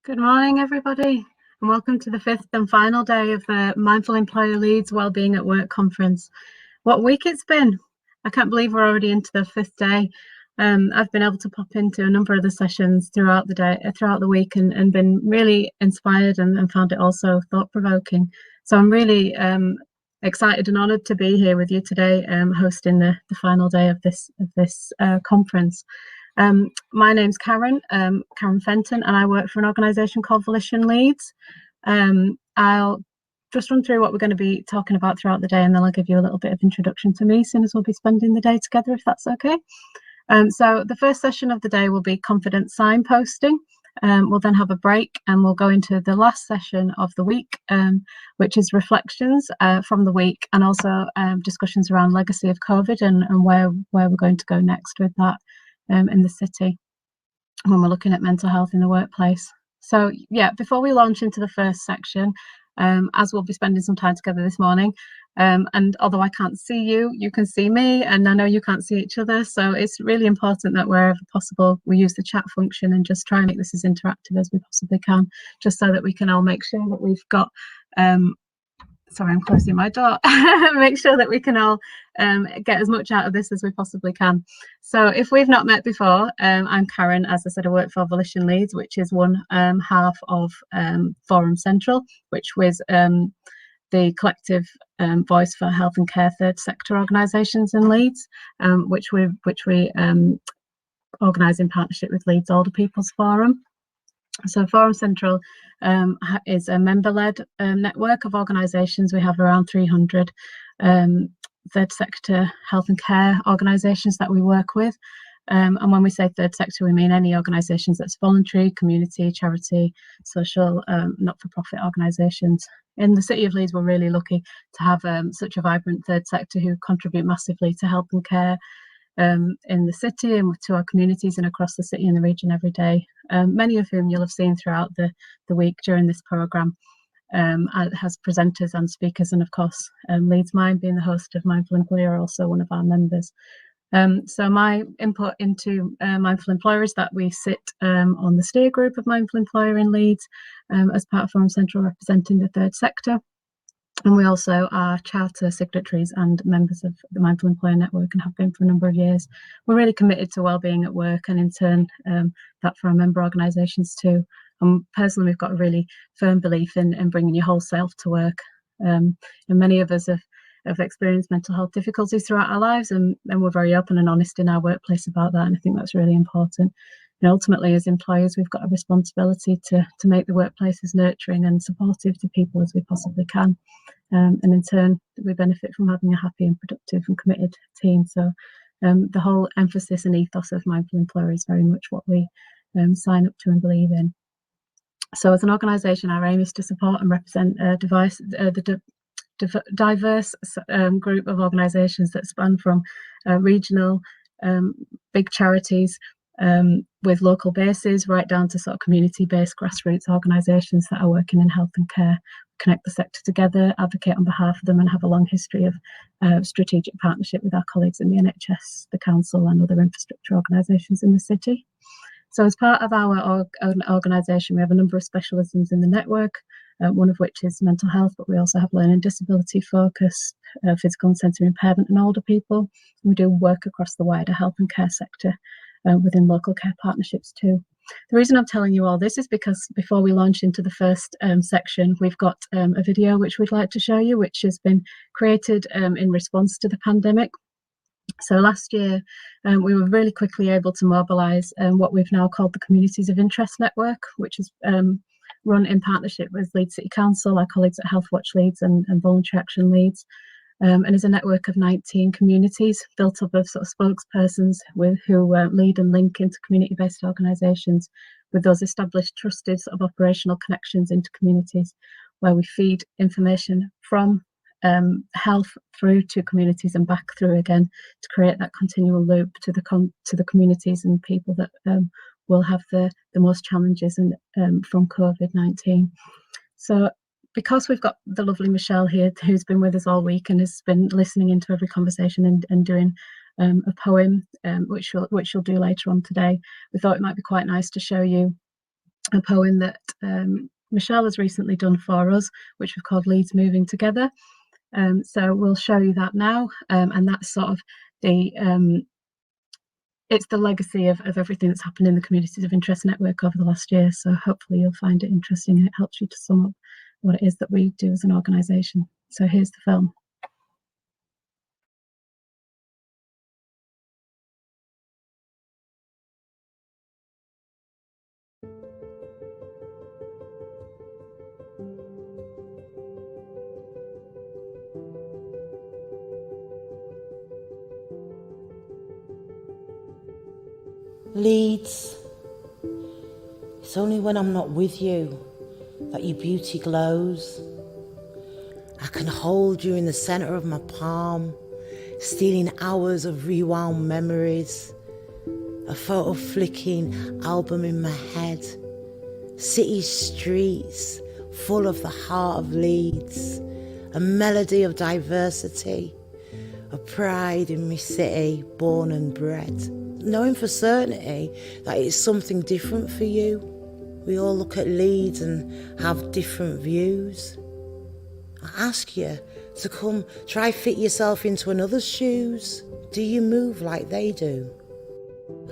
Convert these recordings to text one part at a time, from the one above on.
Good morning, everybody, and welcome to the fifth and final day of the Mindful Employer Leeds Wellbeing at Work conference. What week it's been! I can't believe we're already into the fifth day. I've been able to pop into a number of the sessions throughout the week, and been really inspired and found it also thought-provoking. So I'm really excited and honoured to be here with you today, hosting the final day of this conference. My name's Karen Fenton, and I work for an organisation called Volition Leeds. I'll just run through what we're going to be talking about throughout the day, and then I'll give you a little bit of introduction to me, seeing as we'll be spending the day together, if that's okay. So the first session of the day will be confident signposting. We'll then have a break, and we'll go into the last session of the week, which is reflections from the week, and also discussions around legacy of COVID and where we're going to go next with that in the city when we're looking at mental health in the workplace. So yeah, before we launch into the first section, as we'll be spending some time together this morning, and although I can't see you, you can see me, and I know you can't see each other, so it's really important that wherever possible we use the chat function and just try and make this as interactive as we possibly can, just so that we can all make sure that we've got sorry, I'm closing my door. Make sure that we can all get as much out of this as we possibly can. So if we've not met before, I'm Karen. As I said, I work for Volition Leeds, which is one half of Forum Central, which was the collective voice for health and care third sector organisations in Leeds, which we organise in partnership with Leeds Older People's Forum. So Forum Central is a member-led network of organisations. We have around 300 third sector health and care organisations that we work with. And when we say third sector, we mean any organisations that's voluntary, community, charity, social, not-for-profit organisations. In the City of Leeds, we're really lucky to have such a vibrant third sector who contribute massively to health and care in the city and to our communities and across the city and the region every day, many of whom you'll have seen throughout the week during this programme as presenters and speakers, and of course Leeds Mind, being the host of Mindful Employer, also one of our members. So my input into Mindful Employer is that we sit on the steer group of Mindful Employer in Leeds as part of Forum Central, representing the third sector. And we also are charter signatories and members of the Mindful Employer Network, and have been for a number of years. We're really committed to wellbeing at work, and in turn that for our member organisations too. And personally, we've got a really firm belief in bringing your whole self to work. And many of us have experienced mental health difficulties throughout our lives, and we're very open and honest in our workplace about that, and I think that's really important. And ultimately, as employers, we've got a responsibility to make the workplace as nurturing and supportive to people as we possibly can. And in turn, we benefit from having a happy and productive and committed team. So the whole emphasis and ethos of Mindful Employer is very much what we sign up to and believe in. So as an organisation, our aim is to support and represent the diverse group of organisations that span from regional big charities with local bases, right down to sort of community-based grassroots organisations that are working in health and care, connect the sector together, advocate on behalf of them, and have a long history of strategic partnership with our colleagues in the NHS, the council, and other infrastructure organisations in the city. So as part of our organisation, we have a number of specialisms in the network, one of which is mental health, but we also have learning disability focus, physical and sensory impairment, and older people. We do work across the wider health and care sector within local care partnerships too. The reason I'm telling you all this is because before we launch into the first section, we've got a video which we'd like to show you, which has been created in response to the pandemic. So last year, we were really quickly able to mobilise what we've now called the Communities of Interest Network, which is run in partnership with Leeds City Council, our colleagues at Health Watch Leeds and Voluntary Action Leeds, and is a network of 19 communities built up of sort of spokespersons who lead and link into community-based organisations with those established trusted sort of operational connections into communities, where we feed information from health through to communities and back through again to create that continual loop to the communities and people that will have the most challenges from COVID-19. So because we've got the lovely Michelle here, who's been with us all week and has been listening into every conversation and doing a poem, which she'll do later on today, we thought it might be quite nice to show you a poem that Michelle has recently done for us, which we've called Leeds Moving Together. So we'll show you that now, and that's sort of it's the legacy of everything that's happened in the Communities of Interest Network over the last year. So hopefully you'll find it interesting and it helps you to sum up what it is that we do as an organisation. So here's the film. Leeds, it's only when I'm not with you that your beauty glows. I can hold you in the centre of my palm, stealing hours of rewound memories, a photo flicking album in my head, city streets full of the heart of Leeds, a melody of diversity, a pride in my city, born and bred. Knowing for certainty that it's something different for you. We all look at Leeds and have different views. I ask you to come try fit yourself into another's shoes. Do you move like they do?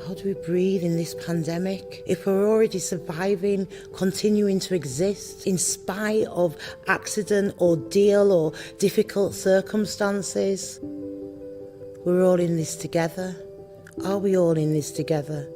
How do we breathe in this pandemic if we're already surviving, continuing to exist in spite of accident, ordeal or difficult circumstances? We're all in this together. Are we all in this together?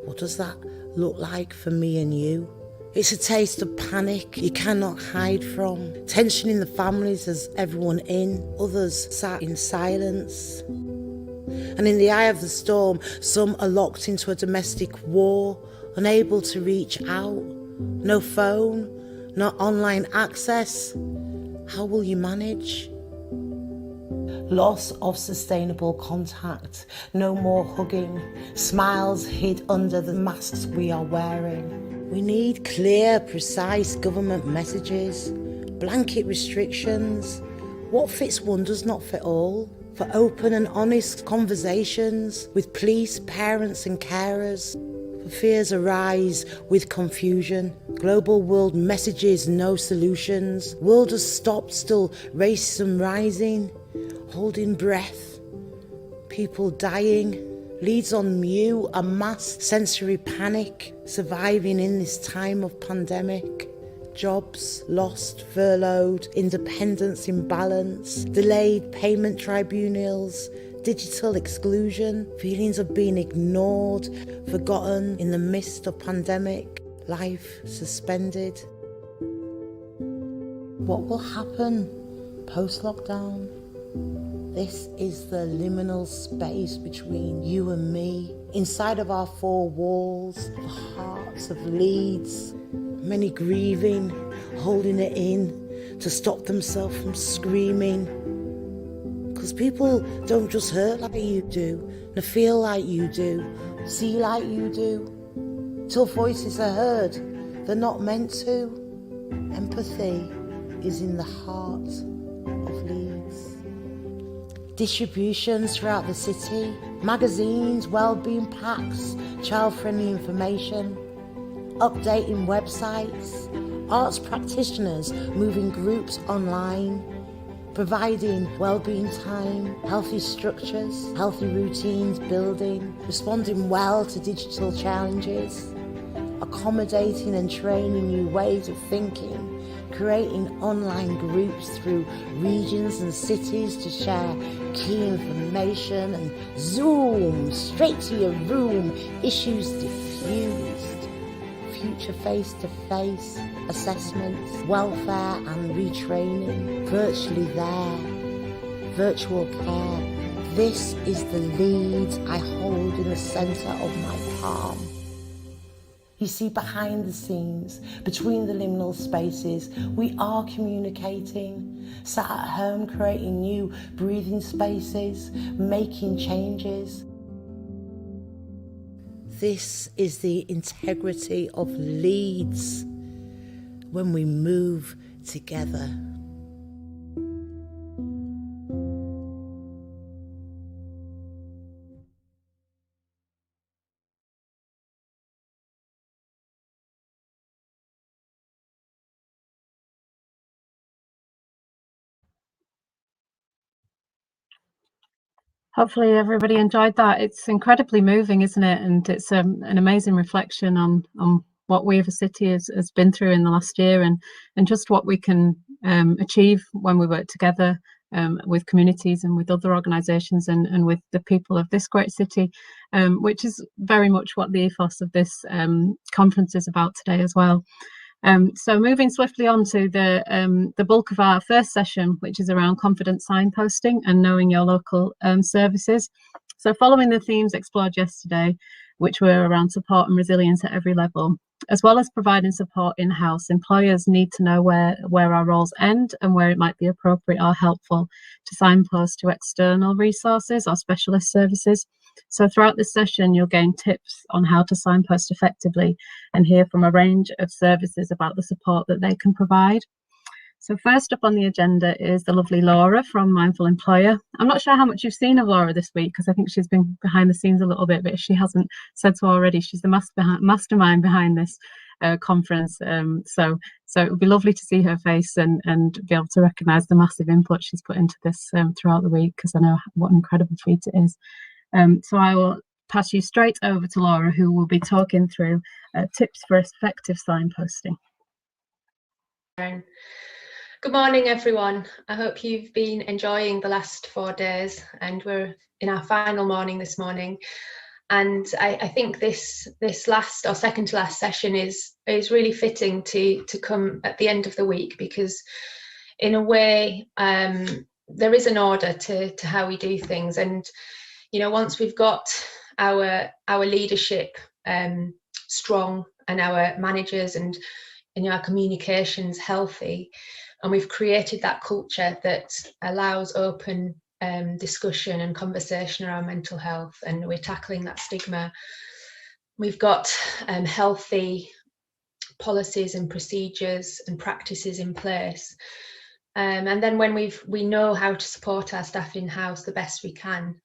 What does that look like for me and you? It's a taste of panic you cannot hide from. Tension in the families as everyone in, others sat in silence. And in the eye of the storm, some are locked into a domestic war, unable to reach out. No phone, no online access. How will you manage? Loss of sustainable contact, no more hugging, smiles hid under the masks we are wearing. We need clear, precise government messages, blanket restrictions. What fits one does not fit all. For open and honest conversations with police, parents and carers. For fears arise with confusion. Global world messages, no solutions. World has stopped, still racism rising. Holding breath, people dying, Leeds on mute, a mass sensory panic, surviving in this time of pandemic. Jobs lost, furloughed, independence imbalance, delayed payment tribunals, digital exclusion, feelings of being ignored, forgotten in the midst of pandemic, life suspended. What will happen post-lockdown? This is the liminal space between you and me. Inside of our four walls, the hearts of Leeds. Many grieving, holding it in to stop themselves from screaming. Because people don't just hurt like you do, they feel like you do, see like you do. Till voices are heard, they're not meant to. Empathy is in the heart of Leeds. Distributions throughout the city, magazines, wellbeing packs, child-friendly information, updating websites, arts practitioners moving groups online, providing wellbeing time, healthy structures, healthy routines building, responding well to digital challenges, accommodating and training new ways of thinking, creating online groups through regions and cities to share key information and zoom straight to your room, issues diffused, future face-to-face assessments, welfare and retraining, virtually there, virtual care. This is the Leeds I hold in the centre of my palm. You see, behind the scenes, between the liminal spaces, we are communicating, sat at home creating new breathing spaces, making changes. This is the integrity of Leeds when we move together. Hopefully everybody enjoyed that. It's incredibly moving, isn't it? And it's an amazing reflection on what we as a city has been through in the last year, and just what we can achieve when we work together with communities and with other organisations and with the people of this great city, which is very much what the ethos of this conference is about today as well. So moving swiftly on to the bulk of our first session, which is around confident signposting and knowing your local services. So following the themes explored yesterday, which were around support and resilience at every level, as well as providing support in-house, employers need to know where our roles end and where it might be appropriate or helpful to signpost to external resources or specialist services. So throughout this session, you'll gain tips on how to signpost effectively and hear from a range of services about the support that they can provide. So first up on the agenda is the lovely Laura from Mindful Employer. I'm not sure how much you've seen of Laura this week, because I think she's been behind the scenes a little bit, but if she hasn't said so already, she's the mastermind behind this conference. So it would be lovely to see her face and be able to recognise the massive input she's put into this throughout the week, because I know what an incredible feat it is. So I will pass you straight over to Laura, who will be talking through tips for effective signposting. Good morning, everyone. I hope you've been enjoying the last 4 days, and we're in our final morning this morning. And I think this last or second to last session is really fitting to come at the end of the week, because in a way there is an order to how we do things. And once we've got our leadership strong and our managers and our communications healthy, and we've created that culture that allows open discussion and conversation around mental health, and we're tackling that stigma. We've got healthy policies and procedures and practices in place. And then when we know how to support our staff in-house the best we can,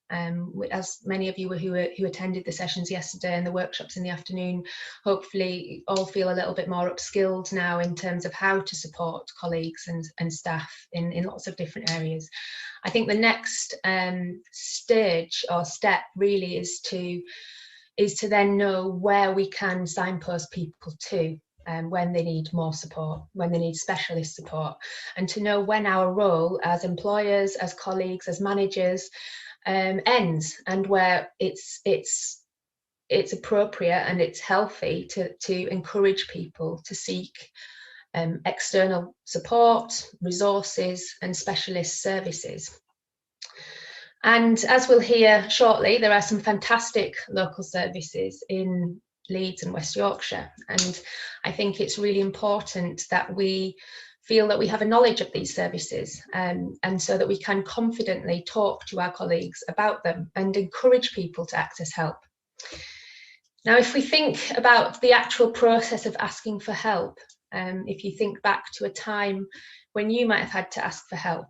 as many of you who attended the sessions yesterday and the workshops in the afternoon, hopefully all feel a little bit more upskilled now in terms of how to support colleagues and staff in lots of different areas. I think the next stage or step really is to then know where we can signpost people to. When they need more support, when they need specialist support, and to know when our role as employers, as colleagues, as managers ends, and where it's appropriate and it's healthy to encourage people to seek external support, resources, and specialist services. And as we'll hear shortly, there are some fantastic local services in Leeds and West Yorkshire, and I think it's really important that we feel that we have a knowledge of these services, and so that we can confidently talk to our colleagues about them and encourage people to access help. Now, if we think about the actual process of asking for help, if you think back to a time when you might have had to ask for help,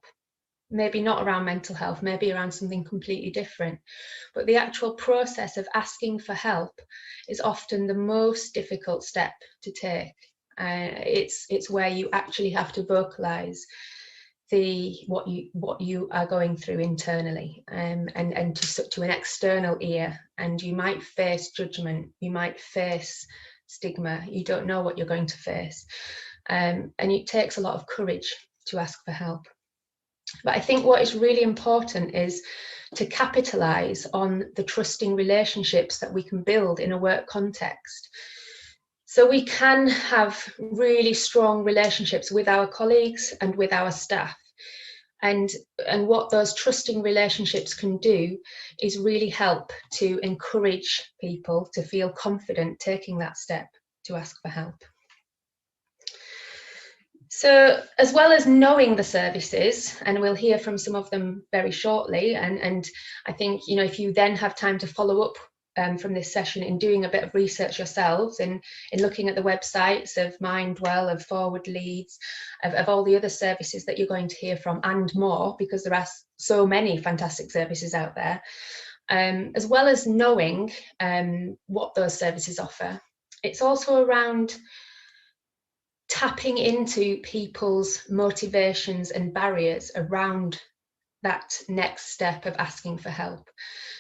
maybe not around mental health, maybe around something completely different, but the actual process of asking for help is often the most difficult step to take. It's where you actually have to vocalize what you are going through internally, and to an external ear, and you might face judgment, you might face stigma, you don't know what you're going to face, and it takes a lot of courage to ask for help. But I think what is really important is to capitalise on the trusting relationships that we can build in a work context. So we can have really strong relationships with our colleagues and with our staff. And what those trusting relationships can do is really help to encourage people to feel confident taking that step to ask for help. So as well as knowing the services, and we'll hear from some of them very shortly, and I think, if you then have time to follow up from this session in doing a bit of research yourselves, in looking at the websites of Mindwell, of Forward Leeds, of all the other services that you're going to hear from, and more, because there are so many fantastic services out there, as well as knowing what those services offer, it's also around tapping into people's motivations and barriers around that next step of asking for help.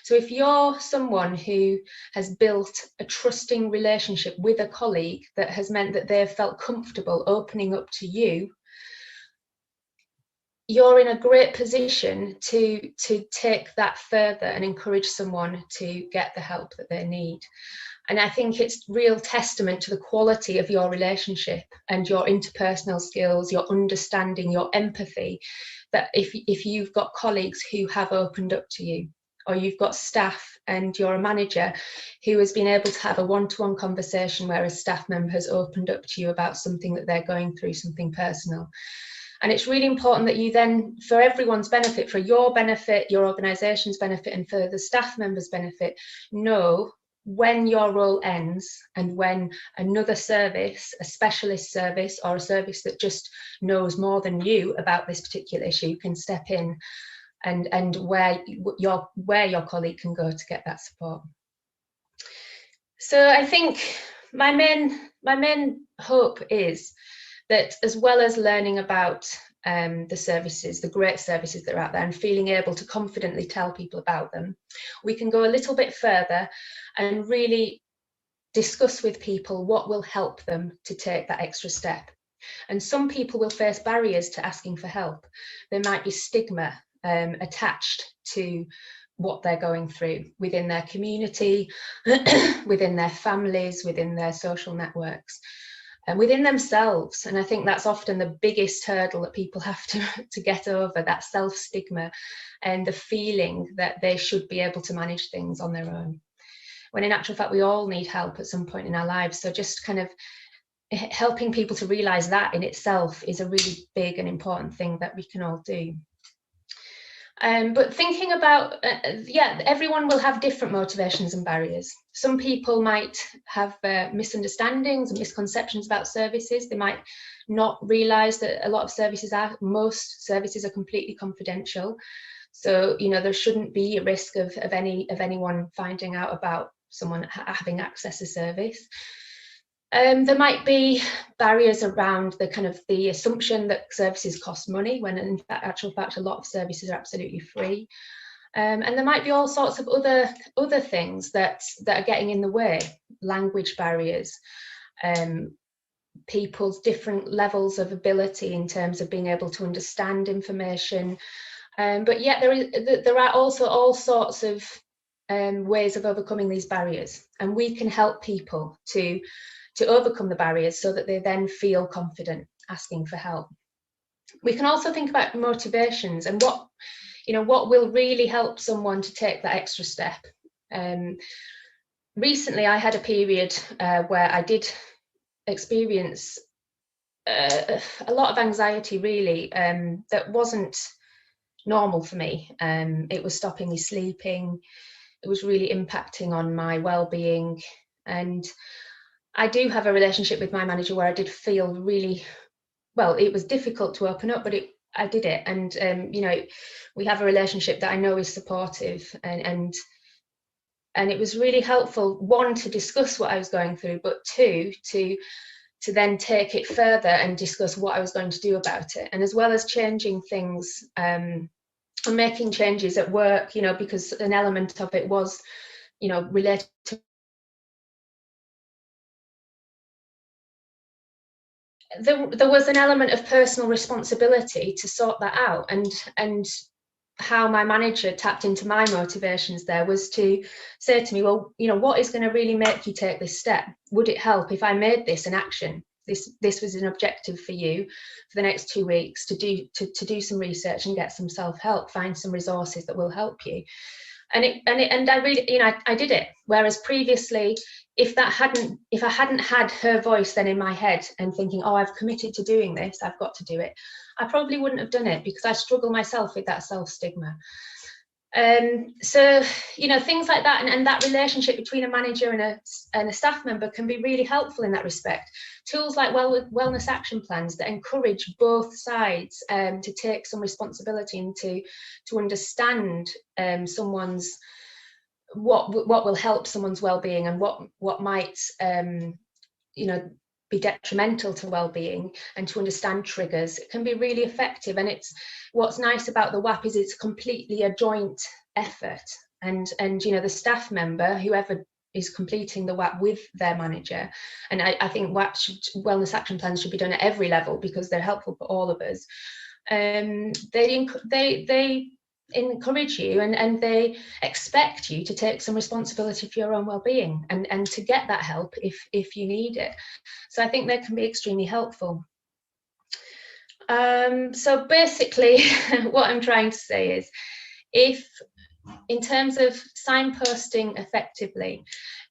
So if you're someone who has built a trusting relationship with a colleague that has meant that they've felt comfortable opening up to you, you're in a great position to take that further and encourage someone to get the help that they need. And I think it's real testament to the quality of your relationship and your interpersonal skills, your understanding, your empathy, that if you've got colleagues who have opened up to you, or you've got staff and you're a manager who has been able to have a one-to-one conversation where a staff member has opened up to you about something that they're going through, something personal. And it's really important that you then, for everyone's benefit, for your benefit, your organisation's benefit, and for the staff members' benefit, know when your role ends and when another service, a specialist service or a service that just knows more than you about this particular issue, can step in, and where your colleague can go to get that support. So I think my main hope is that, as well as learning about the services, the great services that are out there, and feeling able to confidently tell people about them, we can go a little bit further and really discuss with people what will help them to take that extra step. And some people will face barriers to asking for help. There might be stigma attached to what they're going through within their community, within their families, within their social networks, and within themselves. And I think that's often the biggest hurdle that people have to get over, that self-stigma and the feeling that they should be able to manage things on their own, when in actual fact we all need help at some point in our lives. So just kind of helping people to realise that in itself is a really big and important thing that we can all do. But thinking about, everyone will have different motivations and barriers. Some people might have misunderstandings and misconceptions about services. They might not realise that most services are completely confidential. So, you know, there shouldn't be a risk of anyone finding out about someone having access to service. There might be barriers around the assumption that services cost money, when in actual fact a lot of services are absolutely free. And there might be all sorts of other things that are getting in the way, language barriers, people's different levels of ability in terms of being able to understand information. But yet there are also all sorts of ways of overcoming these barriers, and we can help people to overcome the barriers so that they then feel confident asking for help. We can also think about motivations and what will really help someone to take that extra step. Recently I had a period where I did experience a lot of anxiety, really, that wasn't normal for me. It was stopping me sleeping. It was really impacting on my well-being. And I do have a relationship with my manager where I did feel really, well, it was difficult to open up, but I did it. And, we have a relationship that I know is supportive, and it was really helpful, one, to discuss what I was going through, but two, to then take it further and discuss what I was going to do about it. And as well as changing things and making changes at work, because an element of it was, related to there was an element of personal responsibility to sort that out, and how my manager tapped into my motivations there was to say to me, well, what is going to really make you take this step? Would it help if I made this an action? This was an objective for you for the next 2 weeks, to do some research and get some self-help, find some resources that will help you. And I really, I did it. Whereas previously, if I hadn't had her voice then in my head and thinking, oh, I've committed to doing this, I've got to do it, I probably wouldn't have done it, because I struggle myself with that self-stigma. So, things like that, and that relationship between a manager and a staff member can be really helpful in that respect. Tools like wellness action plans that encourage both sides to take some responsibility and to understand someone's what will help someone's well-being, and what might be detrimental to well-being, and to understand triggers, it can be really effective. And it's what's nice about the WAP is it's completely a joint effort, and you know, the staff member, whoever is completing the WAP with their manager, and I think wellness action plans should be done at every level because they're helpful for all of us. They encourage you and they expect you to take some responsibility for your own well-being and to get that help if you need it. So I think they can be extremely helpful. So basically what I'm trying to say is, if in terms of signposting effectively,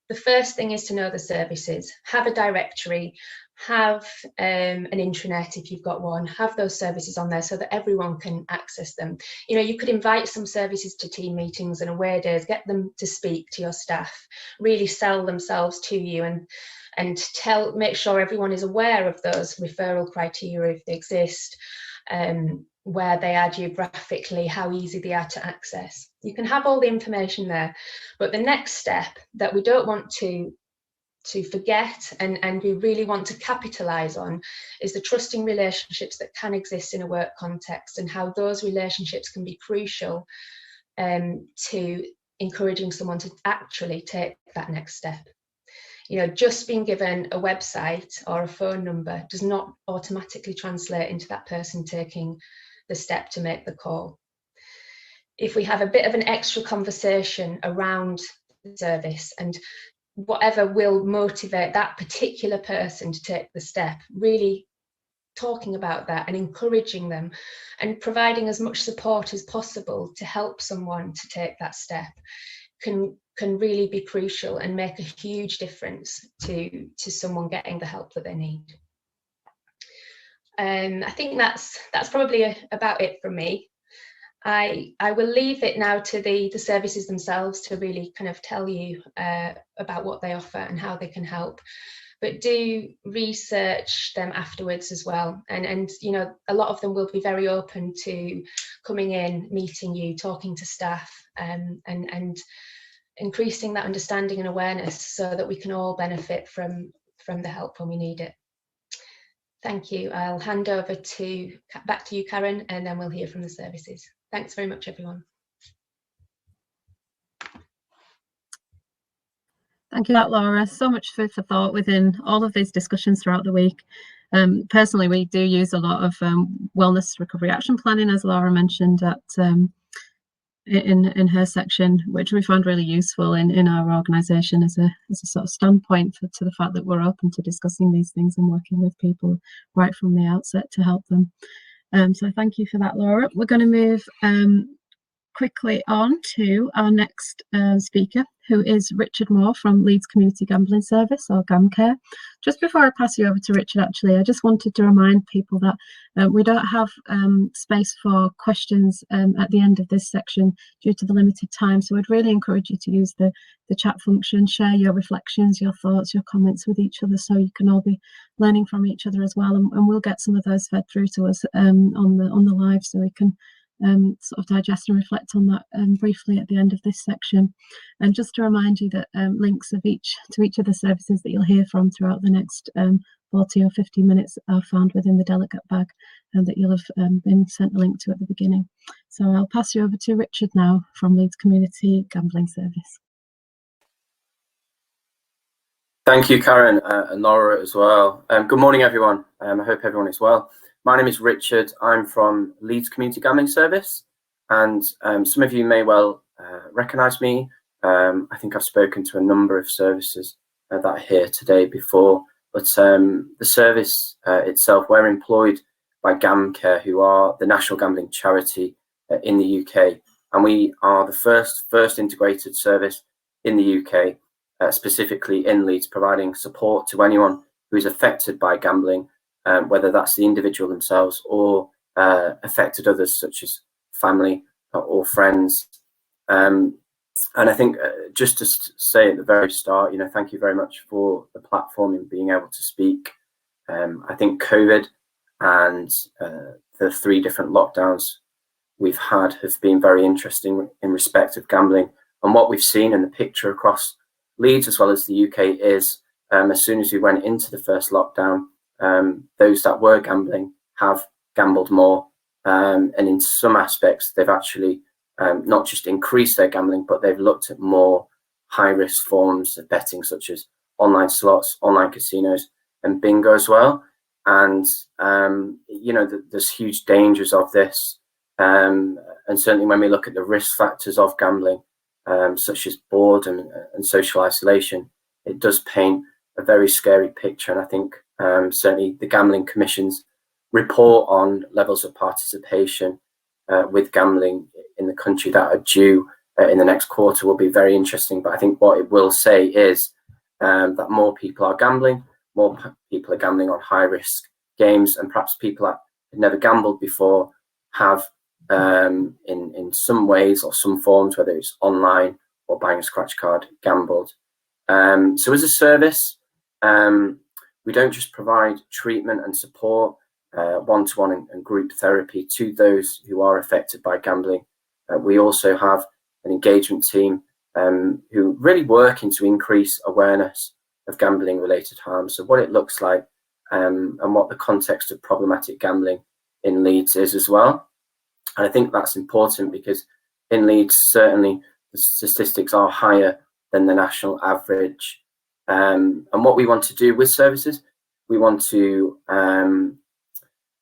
the first thing is to know the services, have a directory, have an intranet if you've got one, have those services on there so that everyone can access them. You know, you could invite some services to team meetings and away days, get them to speak to your staff, really sell themselves to you, and make sure everyone is aware of those referral criteria if they exist, where they are geographically, how easy they are to access. You can have all the information there, but the next step that we don't want to forget and we really want to capitalize on is the trusting relationships that can exist in a work context, and how those relationships can be crucial to encouraging someone to actually take that next step. You know, just being given a website or a phone number does not automatically translate into that person taking the step to make the call. If we have a bit of an extra conversation around the service and whatever will motivate that particular person to take the step, really talking about that and encouraging them and providing as much support as possible to help someone to take that step can really be crucial and make a huge difference to someone getting the help that they need. I think that's probably about it from me. I will leave it now to the services themselves to really kind of tell you about what they offer and how they can help. But do research them afterwards as well. And you know, a lot of them will be very open to coming in, meeting you, talking to staff, and increasing that understanding and awareness so that we can all benefit from the help when we need it. Thank you. I'll hand over back to you, Karen, and then we'll hear from the services. Thanks very much, everyone. Thank you for that, Laura. So much food for thought within all of these discussions throughout the week. Personally, we do use a lot of wellness recovery action planning, as Laura mentioned at in her section, which we found really useful in our organisation as a sort of standpoint to the fact that we're open to discussing these things and working with people right from the outset to help them. So thank you for that, Laura. We're going to move quickly on to our next speaker, who is Richard Moore from Leeds Community Gambling Service, or GamCare. Just before I pass you over to Richard, actually, I just wanted to remind people that we don't have space for questions at the end of this section due to the limited time. So I'd really encourage you to use the chat function, share your reflections, your thoughts, your comments with each other, so you can all be learning from each other as well. And we'll get some of those fed through to us on the live, so we can sort of digest and reflect on that briefly at the end of this section. And just to remind you that links to each of the services that you'll hear from throughout the next 40 or 50 minutes are found within the delegate bag that you'll have been sent a link to at the beginning. So I'll pass you over to Richard now from Leeds Community Gambling Service. Thank you, Karen, and Laura as well. Good morning, everyone. I hope everyone is well. My name is Richard. I'm from Leeds Community Gambling Service, and some of you may well recognise me. I think I've spoken to a number of services that are here today before, but the service itself, we're employed by GamCare, who are the national gambling charity in the UK, and we are the first integrated service in the UK, specifically in Leeds, providing support to anyone who is affected by gambling, whether that's the individual themselves or affected others such as family or friends. And I think just to say at the very start, thank you very much for the platform and being able to speak. I think COVID and the 3 different lockdowns we've had have been very interesting in respect of gambling. And what we've seen in the picture across Leeds as well as the UK is as soon as we went into the first lockdown, those that were gambling have gambled more, and in some aspects they've actually not just increased their gambling, but they've looked at more high-risk forms of betting, such as online slots, online casinos, and bingo as well. And there's huge dangers of this, and certainly when we look at the risk factors of gambling, such as boredom and social isolation, it does paint a very scary picture. And I think certainly the Gambling Commission's report on levels of participation with gambling in the country that are due in the next quarter will be very interesting. But I think what it will say is that more people are gambling, more people are gambling on high risk games, and perhaps people that had never gambled before have in some ways or some forms, whether it's online or buying a scratch card, gambled. So as a service, we don't just provide treatment and support, one-to-one and group therapy to those who are affected by gambling. We also have an engagement team who really working to increase awareness of gambling related harm. So what it looks like and what the context of problematic gambling in Leeds is as well. And I think that's important because in Leeds, certainly the statistics are higher than the national average. And what we want to do with services, we want to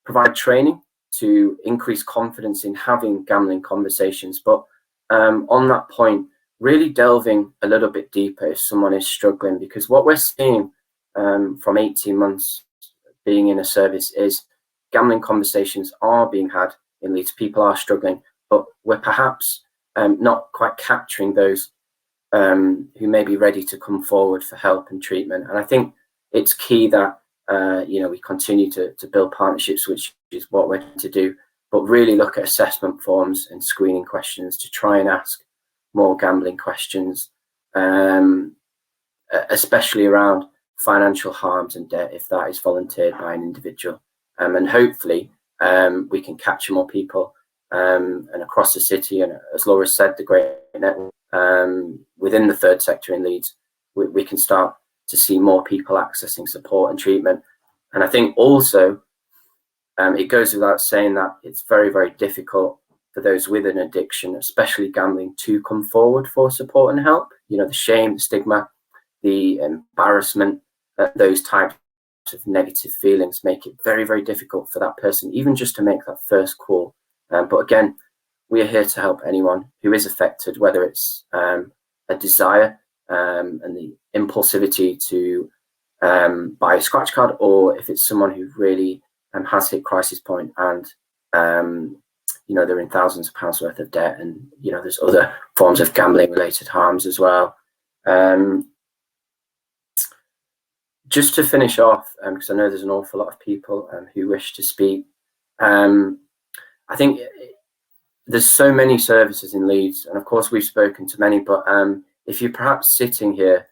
provide training to increase confidence in having gambling conversations. But on that point, really delving a little bit deeper if someone is struggling, because what we're seeing from 18 months being in a service is gambling conversations are being had in Leeds. People are struggling, but we're perhaps not quite capturing those who may be ready to come forward for help and treatment. And I think it's key that we continue to build partnerships, which is what we're going to do, but really look at assessment forms and screening questions to try and ask more gambling questions, especially around financial harms and debt, if that is volunteered by an individual. And hopefully we can capture more people and across the city. And as Laura said, the great network within the third sector in Leeds, we can start to see more people accessing support and treatment. And I think also it goes without saying that it's very, very difficult for those with an addiction, especially gambling, to come forward for support and help. The shame, the stigma, the embarrassment, those types of negative feelings make it very, very difficult for that person, even just to make that first call. But again, we are here to help anyone who is affected, whether it's a desire and the impulsivity to buy a scratch card, or if it's someone who really has hit crisis point and they're in thousands of pounds worth of debt, and there's other forms of gambling related harms as well. Just to finish off, because I know there's an awful lot of people who wish to speak, I think there's so many services in Leeds, and of course we've spoken to many, but if you're perhaps sitting here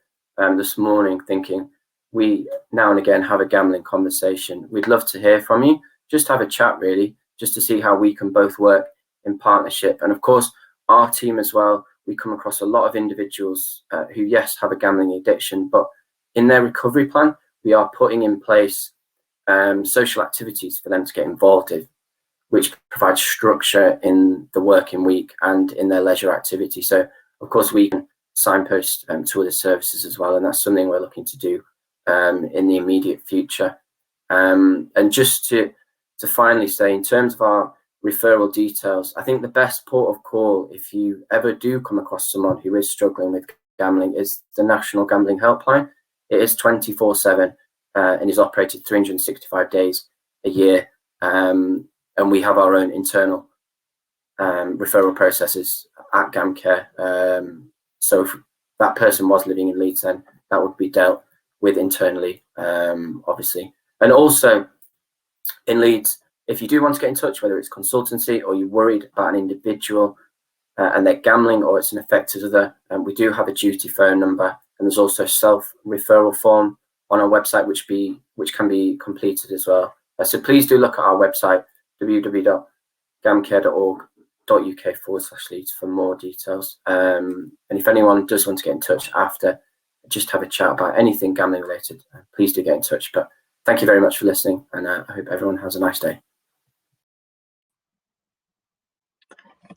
this morning thinking, we now and again have a gambling conversation, we'd love to hear from you. Just have a chat, really, just to see how we can both work in partnership. And of course, our team as well, we come across a lot of individuals who, yes, have a gambling addiction, but in their recovery plan, we are putting in place social activities for them to get involved in, which provides structure in the working week and in their leisure activity. So, of course, we can signpost to other services as well, and that's something we're looking to do in the immediate future. And just to finally say, in terms of our referral details, I think the best port of call, if you ever do come across someone who is struggling with gambling, is the National Gambling Helpline. It is 24/7 and is operated 365 days a year. And we have our own internal referral processes at GamCare. So if that person was living in Leeds, then that would be dealt with internally, obviously. And also in Leeds, if you do want to get in touch, whether it's consultancy or you're worried about an individual and they're gambling, or it's an affected other, we do have a duty phone number, and there's also a self-referral form on our website which can be completed as well. So please do look at our website, www.gamcare.org.uk/Leeds for more details. And if anyone does want to get in touch after just have a chat about anything gambling related, please do get in touch. But thank you very much for listening, and I hope everyone has a nice day.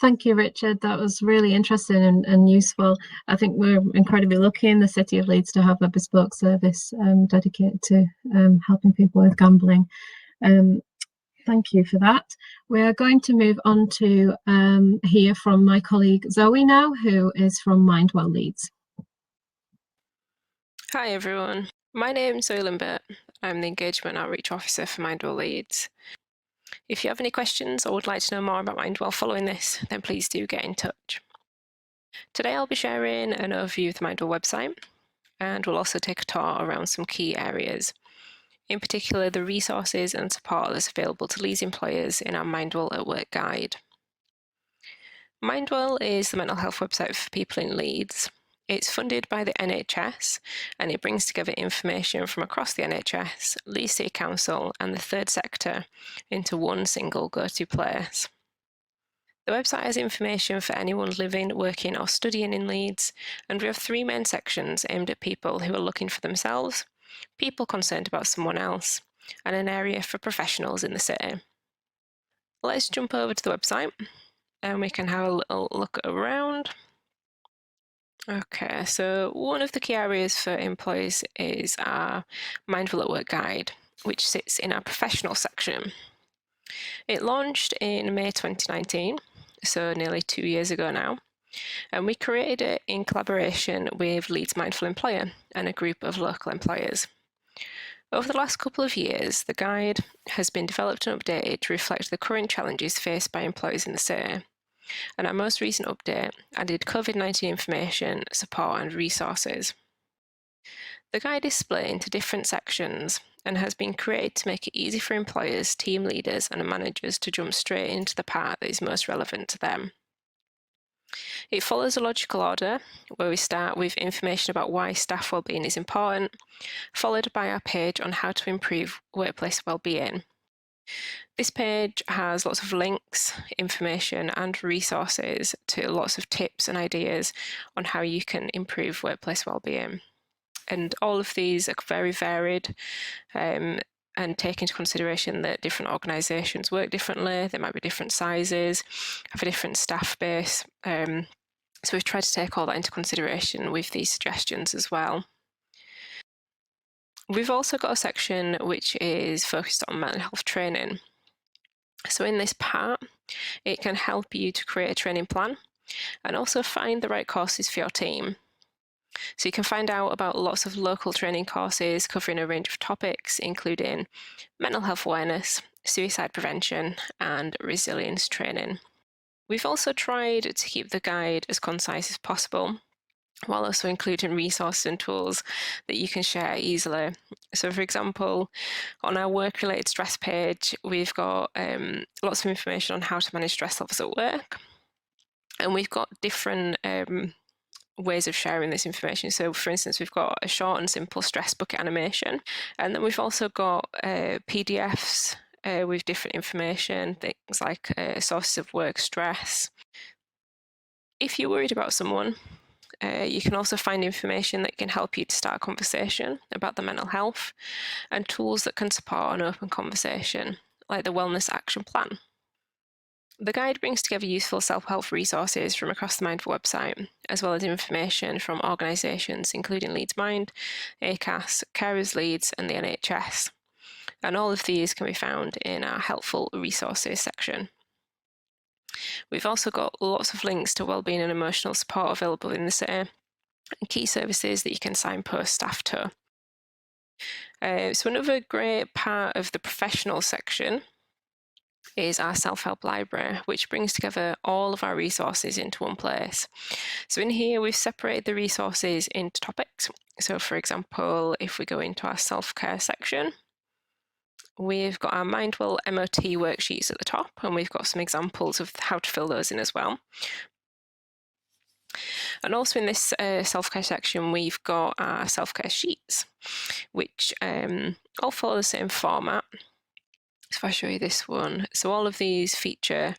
Thank you, Richard. That was really interesting and useful. I think we're incredibly lucky in the City of Leeds to have a bespoke service dedicated to helping people with gambling. Thank you for that. We are going to move on to hear from my colleague Zoe now, who is from Mindwell Leeds. Hi everyone, my name's Zoe Limbert. I'm the Engagement Outreach Officer for Mindwell Leeds. If you have any questions or would like to know more about Mindwell following this, then please do get in touch. Today I'll be sharing an overview of the Mindwell website, and we'll also take a tour around some key areas, in particular the resources and support that's available to Leeds employers in our Mindwell at Work guide. Mindwell is the mental health website for people in Leeds. It's funded by the NHS, and it brings together information from across the NHS, Leeds City Council and the third sector into one single go-to place. The website has information for anyone living, working or studying in Leeds, and we have 3 main sections aimed at people who are looking for themselves, people concerned about someone else, and an area for professionals in the city. Let's jump over to the website and we can have a little look around. Okay, so one of the key areas for employees is our Mindful at Work guide, which sits in our professional section. It launched in May 2019, so nearly 2 years ago now, and we created it in collaboration with Leeds Mindful Employer and a group of local employers. Over the last couple of years, the guide has been developed and updated to reflect the current challenges faced by employers in the city. And our most recent update added COVID-19 information, support and resources. The guide is split into different sections and has been created to make it easy for employers, team leaders and managers to jump straight into the part that is most relevant to them. It follows a logical order where we start with information about why staff wellbeing is important, followed by our page on how to improve workplace wellbeing. This page has lots of links, information and resources to lots of tips and ideas on how you can improve workplace wellbeing. And all of these are very varied and take into consideration that different organisations work differently, they might be different sizes, have a different staff base. So we've tried to take all that into consideration with these suggestions as well. We've also got a section which is focused on mental health training. So in this part, it can help you to create a training plan and also find the right courses for your team. So you can find out about lots of local training courses covering a range of topics, including mental health awareness, suicide prevention, and resilience training. We've also tried to keep the guide as concise as possible, while also including resources and tools that you can share easily. So for example, on our work-related stress page, we've got lots of information on how to manage stress levels at work. And we've got different ways of sharing this information. So for instance, we've got a short and simple stress bucket animation. And then we've also got PDFs with different information, things like sources of work stress. If you're worried about someone, you can also find information that can help you to start a conversation about their mental health and tools that can support an open conversation, like the Wellness Action Plan. The guide brings together useful self-help resources from across the Mindful website, as well as information from organisations including Leeds Mind, ACAS, Carers Leeds and the NHS. And all of these can be found in our helpful resources section. We've also got lots of links to wellbeing and emotional support available in the city and key services that you can signpost staff to. So another great part of the professional section is our self-help library, which brings together all of our resources into one place. So in here we've separated the resources into topics. So for example, if we go into our self-care section, we've got our Mindful MOT worksheets at the top, and we've got some examples of how to fill those in as well. And also in this self-care section, we've got our self-care sheets, which all follow the same format. So if I show you this one, so all of these feature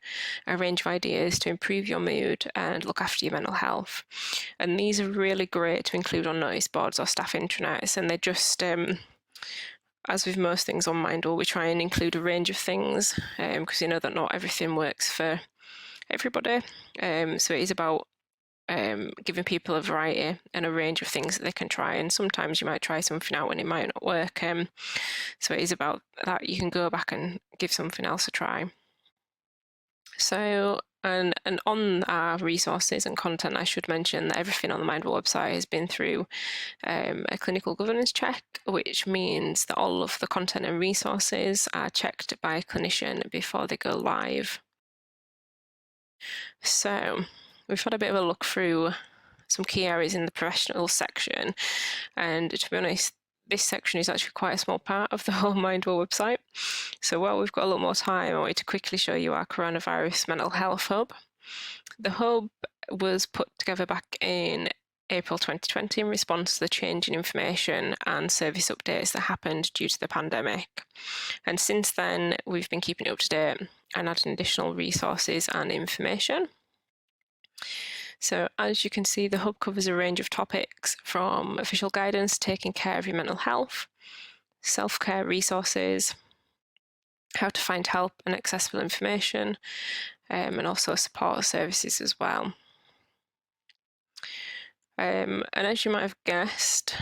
a range of ideas to improve your mood and look after your mental health. And these are really great to include on notice boards or staff intranets, and they're just, as with most things on Mindwell, we try and include a range of things because you know that not everything works for everybody. So it is about giving people a variety and a range of things that they can try, and sometimes you might try something out and it might not work, so it is about that you can go back and give something else a try. So and on our resources and content, I should mention that everything on the Mindwell website has been through a clinical governance check, which means that all of the content and resources are checked by a clinician before they go live. So we've had a bit of a look through some key areas in the professional section, and to be honest, this section is actually quite a small part of the whole Mindwell website. So while we've got a lot more time, I wanted to quickly show you our coronavirus mental health hub. The hub was put together back in April 2020 in response to the change in information and service updates that happened due to the pandemic. And since then, we've been keeping it up to date and adding additional resources and information. So as you can see, the hub covers a range of topics from official guidance, taking care of your mental health, self-care resources, how to find help and accessible information, and also support services as well. And as you might have guessed,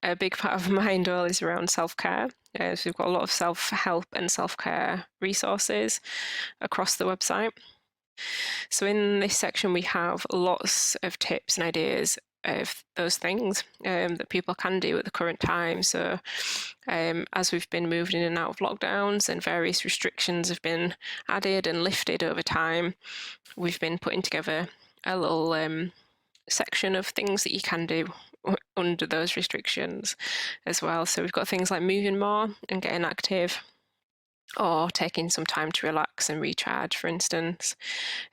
a big part of Mindwell is around self-care. So we've got a lot of self-help and self-care resources across the website. So in this section, we have lots of tips and ideas of those things that people can do at the current time. So as we've been moved in and out of lockdowns and various restrictions have been added and lifted over time, we've been putting together a little section of things that you can do under those restrictions as well. So we've got things like moving more and getting active, or taking some time to relax and recharge, for instance.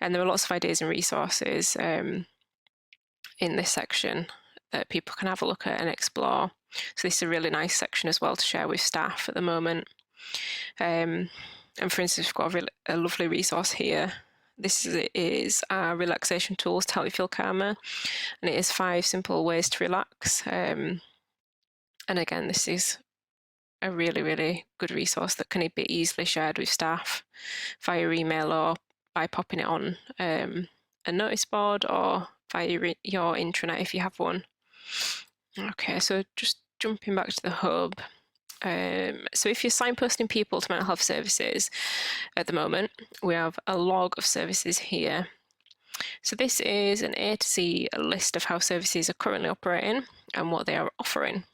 And there are lots of ideas and resources in this section that people can have a look at and explore. So this is a really nice section as well to share with staff at the moment. And for instance, we've got a lovely resource here. This is our relaxation tools to help you feel calmer, and it is 5 simple ways to relax. And again, this is a really, really good resource that can be easily shared with staff via email or by popping it on a notice board or via your intranet if you have one. Okay, so just jumping back to the hub. So if you're signposting people to mental health services at the moment, we have a log of services here. So this is an A to Z list of how services are currently operating and what they are offering.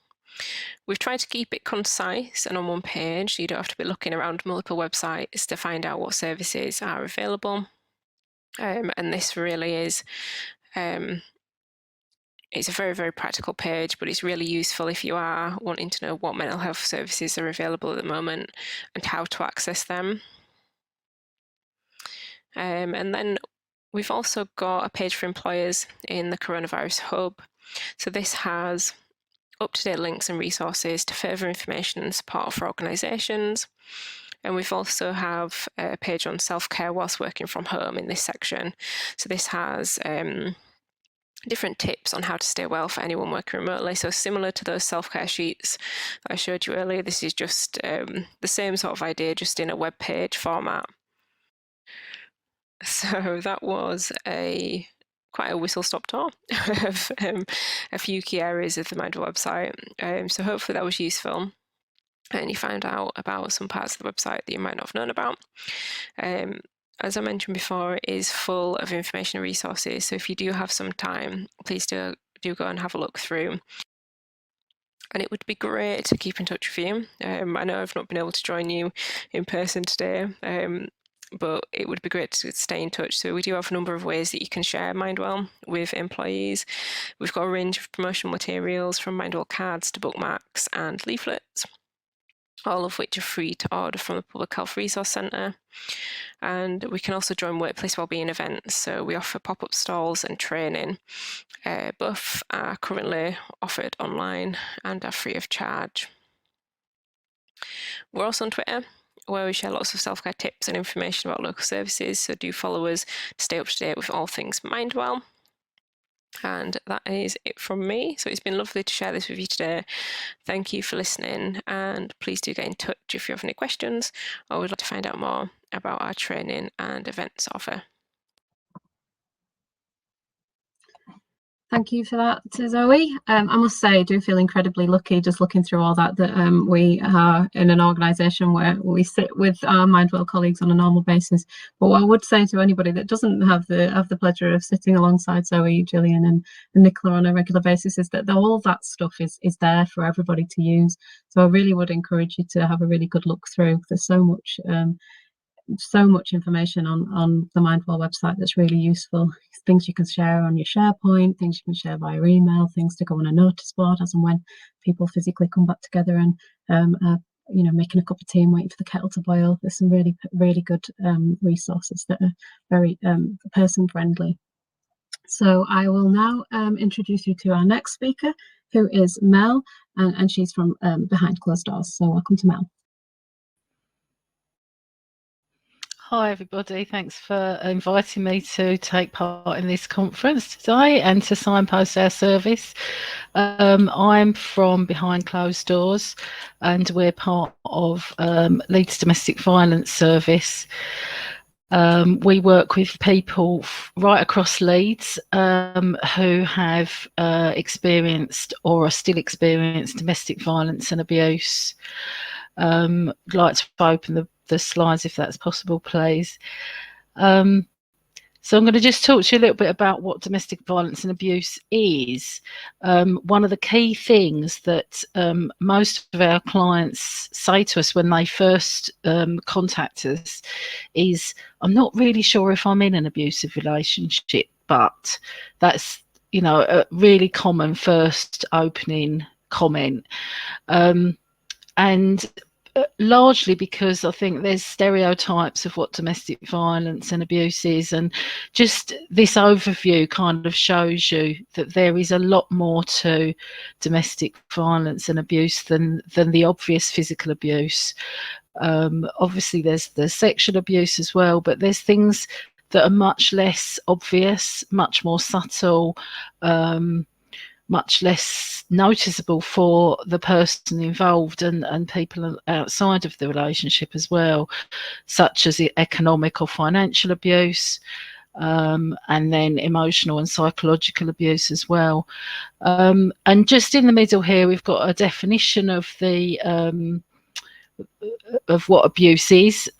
We've tried to keep it concise and on one page, so you don't have to be looking around multiple websites to find out what services are available. And this really is, it's a very, very practical page, but it's really useful if you are wanting to know what mental health services are available at the moment and how to access them. And then we've also got a page for employers in the Coronavirus Hub. So this has up-to-date links and resources to further information and support for organisations. And we've also have a page on self-care whilst working from home in this section. So this has different tips on how to stay well for anyone working remotely. So similar to those self-care sheets that I showed you earlier, this is just the same sort of idea, just in a web page format. So that was quite a whistle-stop tour of a few key areas of the Mindwell website. So hopefully that was useful and you found out about some parts of the website that you might not have known about. As I mentioned before, it is full of information and resources. So if you do have some time, please do go and have a look through. And it would be great to keep in touch with you. I know I've not been able to join you in person today, but it would be great to stay in touch. So we do have a number of ways that you can share Mindwell with employees. We've got a range of promotional materials from Mindwell cards to bookmarks and leaflets, all of which are free to order from the Public Health Resource Centre. And we can also join workplace wellbeing events. So we offer pop-up stalls and training. Both are currently offered online and are free of charge. We're also on Twitter. where we share lots of self-care tips and information about local services, so do follow us to stay up to date with all things Mindwell. And that is it from me. So it's been lovely to share this with you today. Thank you for listening, and please do get in touch if you have any questions or would like to find out more about our training and events offer. Thank you for that, Zoe. I must say, I do feel incredibly lucky just looking through all that we are in an organisation where we sit with our Mindwell colleagues on a normal basis. But what I would say to anybody that doesn't have the pleasure of sitting alongside Zoe, Gillian and Nicola on a regular basis is that all that stuff is there for everybody to use. So I really would encourage you to have a really good look through. There's so much information on the Mindwell website that's really useful. Things you can share on your SharePoint, things you can share via email, things to go on a notice board as and when people physically come back together and making a cup of tea and waiting for the kettle to boil. There's some really good resources that are very person friendly. So I will now introduce you to our next speaker, who is Mel, and she's from Behind Closed Doors. So welcome to Mel. Hi everybody, thanks for inviting me to take part in this conference today and to signpost our service. I'm from Behind Closed Doors and we're part of Leeds Domestic Violence Service. We work with people right across Leeds who have experienced or are still experiencing domestic violence and abuse. I'd like to open the slides if that's possible, please. So I'm going to just talk to you a little bit about what domestic violence and abuse is. One of the key things that most of our clients say to us when they first contact us is, I'm not really sure if I'm in an abusive relationship, but that's, a really common first opening comment. And largely because I think there's stereotypes of what domestic violence and abuse is, and just this overview kind of shows you that there is a lot more to domestic violence and abuse than the obvious physical abuse. Obviously there's the sexual abuse as well, but there's things that are much less obvious, much more subtle, much less noticeable for the person involved and people outside of the relationship as well, such as economic or financial abuse, and then emotional and psychological abuse as well. And just in the middle here, we've got a definition of of what abuse is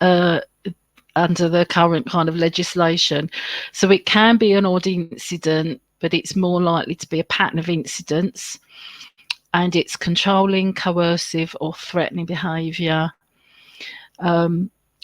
under the current kind of legislation. So it can be an odd incident, but it's more likely to be a pattern of incidents, and it's controlling, coercive or threatening behaviour.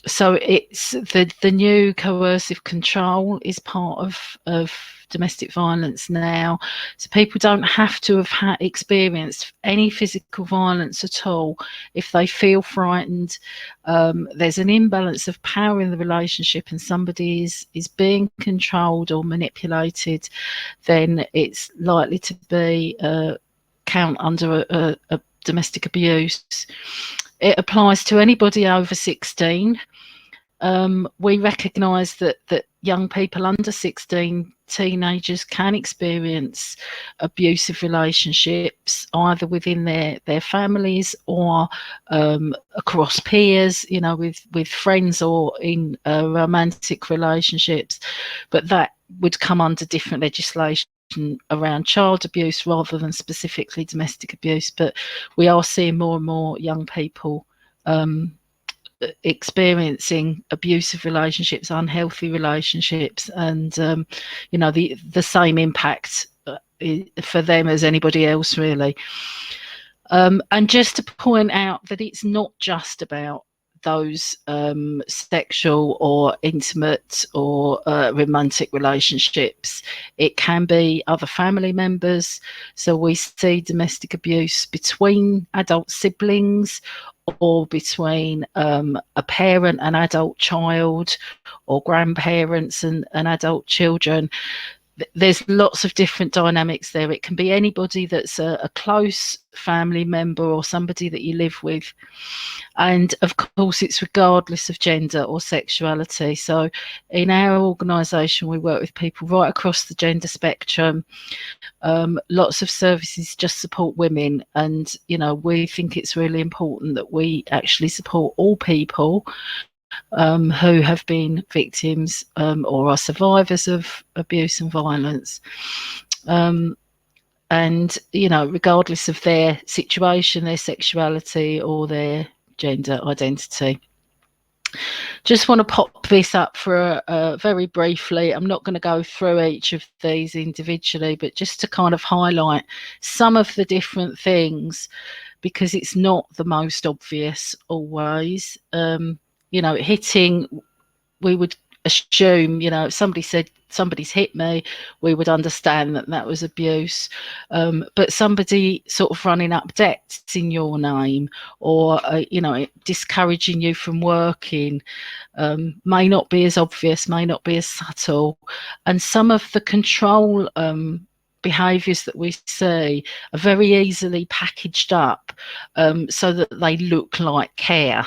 So it's the new coercive control is part of domestic violence now. So people don't have to have experienced any physical violence at all. If they feel frightened, there's an imbalance of power in the relationship and somebody is being controlled or manipulated, then it's likely to be count under a domestic abuse. It applies to anybody over 16. We recognise that young people under 16, teenagers, can experience abusive relationships either within their families or across peers, with friends or in romantic relationships, but that would come under different legislation around child abuse rather than specifically domestic abuse. But we are seeing more and more young people experiencing abusive relationships, unhealthy relationships, and the same impact for them as anybody else, really. And just to point out that it's not just about those sexual or intimate or romantic relationships. It can be other family members. So we see domestic abuse between adult siblings, or between a parent and adult child, or grandparents and adult children. there's lots of different dynamics there. It can be anybody that's a close family member or somebody that you live with. And of course, it's regardless of gender or sexuality. So in our organisation, we work with people right across the gender spectrum. Lots of services just support women. And, you know, we think it's really important that we actually support all people who have been victims or are survivors of abuse and violence. And, you know, regardless of their situation, their sexuality or their gender identity. Just want to pop this up for very briefly. I'm not going to go through each of these individually, but just to kind of highlight some of the different things, because it's not the most obvious always. You know, hitting, we would assume, you know, if somebody said somebody's hit me, we would understand that that was abuse. But somebody sort of running up debts in your name, or you know, discouraging you from working, may not be as obvious, may not be as subtle. And some of the control behaviours that we see are very easily packaged up so that they look like care.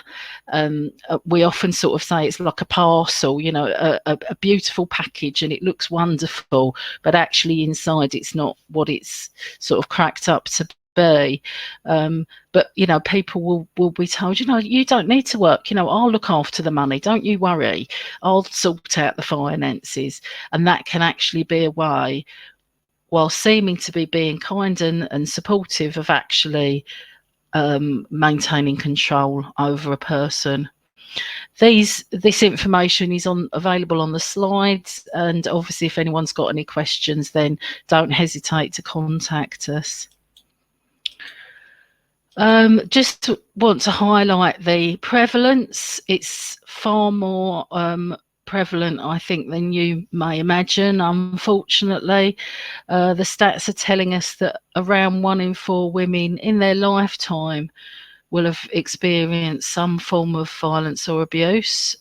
We often sort of say it's like a parcel, you know, a beautiful package, and it looks wonderful, but actually inside it's not what it's sort of cracked up to be. But you know, people will be told, you know, you don't need to work, you know, I'll look after the money, don't you worry, I'll sort out the finances. And that can actually be a way, while seeming to be being kind and supportive, of actually maintaining control over a person. This information is available on the slides, and obviously if anyone's got any questions, then don't hesitate to contact us. Just want to highlight the prevalence. It's far more prevalent, I think, than you may imagine. Unfortunately, the stats are telling us that around 1 in 4 women in their lifetime will have experienced some form of violence or abuse,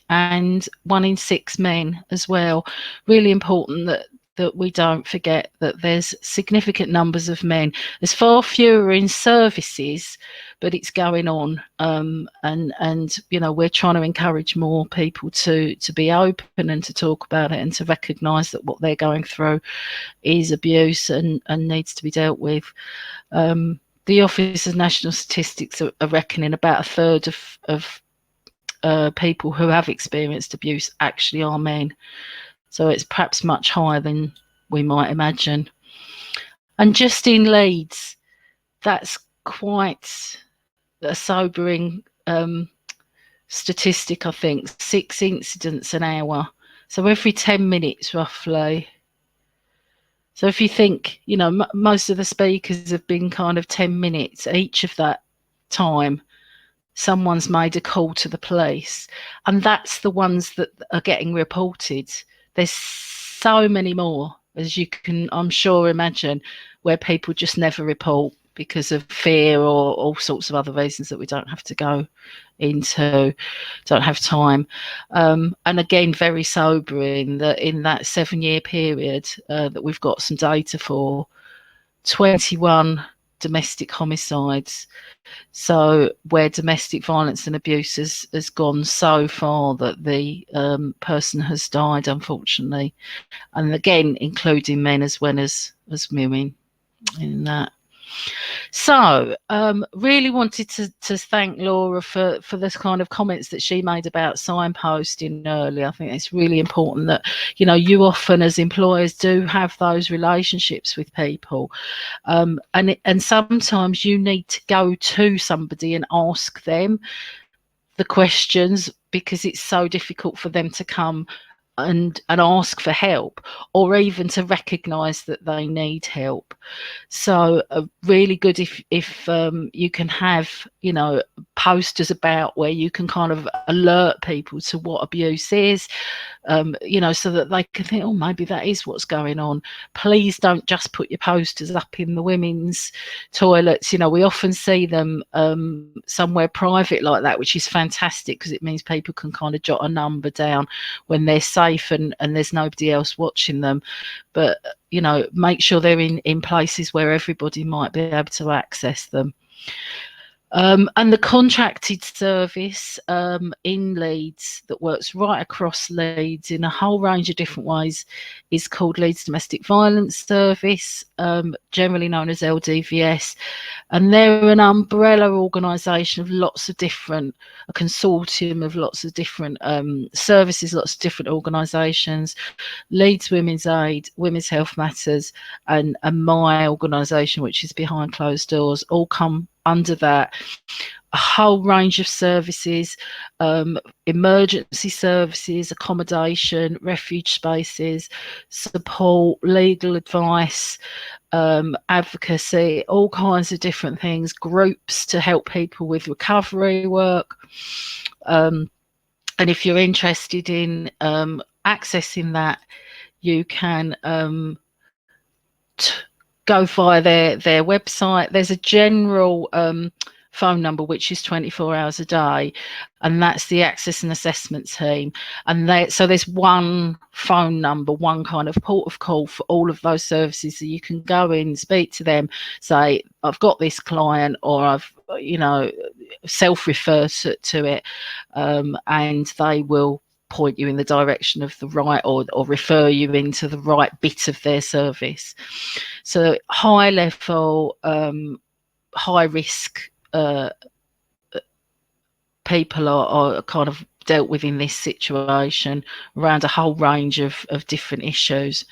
and 1 in 6 men as well. Really important that we don't forget that there's significant numbers of men. There's far fewer in services, but it's going on, and you know, we're trying to encourage more people to be open and to talk about it, and to recognise that what they're going through is abuse and needs to be dealt with. The Office of National Statistics are reckoning about 1/3 of people who have experienced abuse actually are men. So it's perhaps much higher than we might imagine. And just in Leeds, that's quite a sobering statistic, I think. 6 incidents an hour. So every 10 minutes, roughly. So if you think, you know, most of the speakers have been kind of 10 minutes, each of that time, someone's made a call to the police. And that's the ones that are getting reported. There's so many more, as you can, I'm sure, imagine, where people just never report because of fear or all sorts of other reasons that we don't have to go into, don't have time. And again, very sobering that in that 7-year period that we've got some data for, 21 domestic homicides. So where domestic violence and abuse has gone so far that the person has died, unfortunately, and again including men as well as women in that. So really wanted to thank Laura for this kind of comments that she made about signposting earlier. I think it's really important that, you know, you often as employers do have those relationships with people, and sometimes you need to go to somebody and ask them the questions, because it's so difficult for them to come and ask for help, or even to recognise that they need help. So really good if you can have, you know, posters about where you can kind of alert people to what abuse is, you know, so that they can think, oh, maybe that is what's going on. Please don't just put your posters up in the women's toilets. You know, we often see them somewhere private like that, which is fantastic, because it means people can kind of jot a number down when they're safe and there's nobody else watching them. But, you know, make sure they're in places where everybody might be able to access them. And the contracted service in Leeds that works right across Leeds in a whole range of different ways is called Leeds Domestic Violence Service, generally known as LDVS. And they're an umbrella organisation of lots of different, a consortium of lots of different services, lots of different organisations. Leeds Women's Aid, Women's Health Matters, and my organisation, which is Behind Closed Doors, all come under that. A whole range of services, emergency services, accommodation, refuge spaces, support, legal advice, advocacy, all kinds of different things, groups to help people with recovery work. And if you're interested in accessing that, you can go via their website. There's a general phone number which is 24 hours a day, and that's the access and assessment team. And so there's one phone number, one kind of port of call for all of those services. So you can go in, speak to them, say, I've got this client, or I've, you know, self-refer to it, and they will point you in the direction of the right, or refer you into the right bit of their service. So high level, high risk people are kind of dealt with in this situation around a whole range of different issues.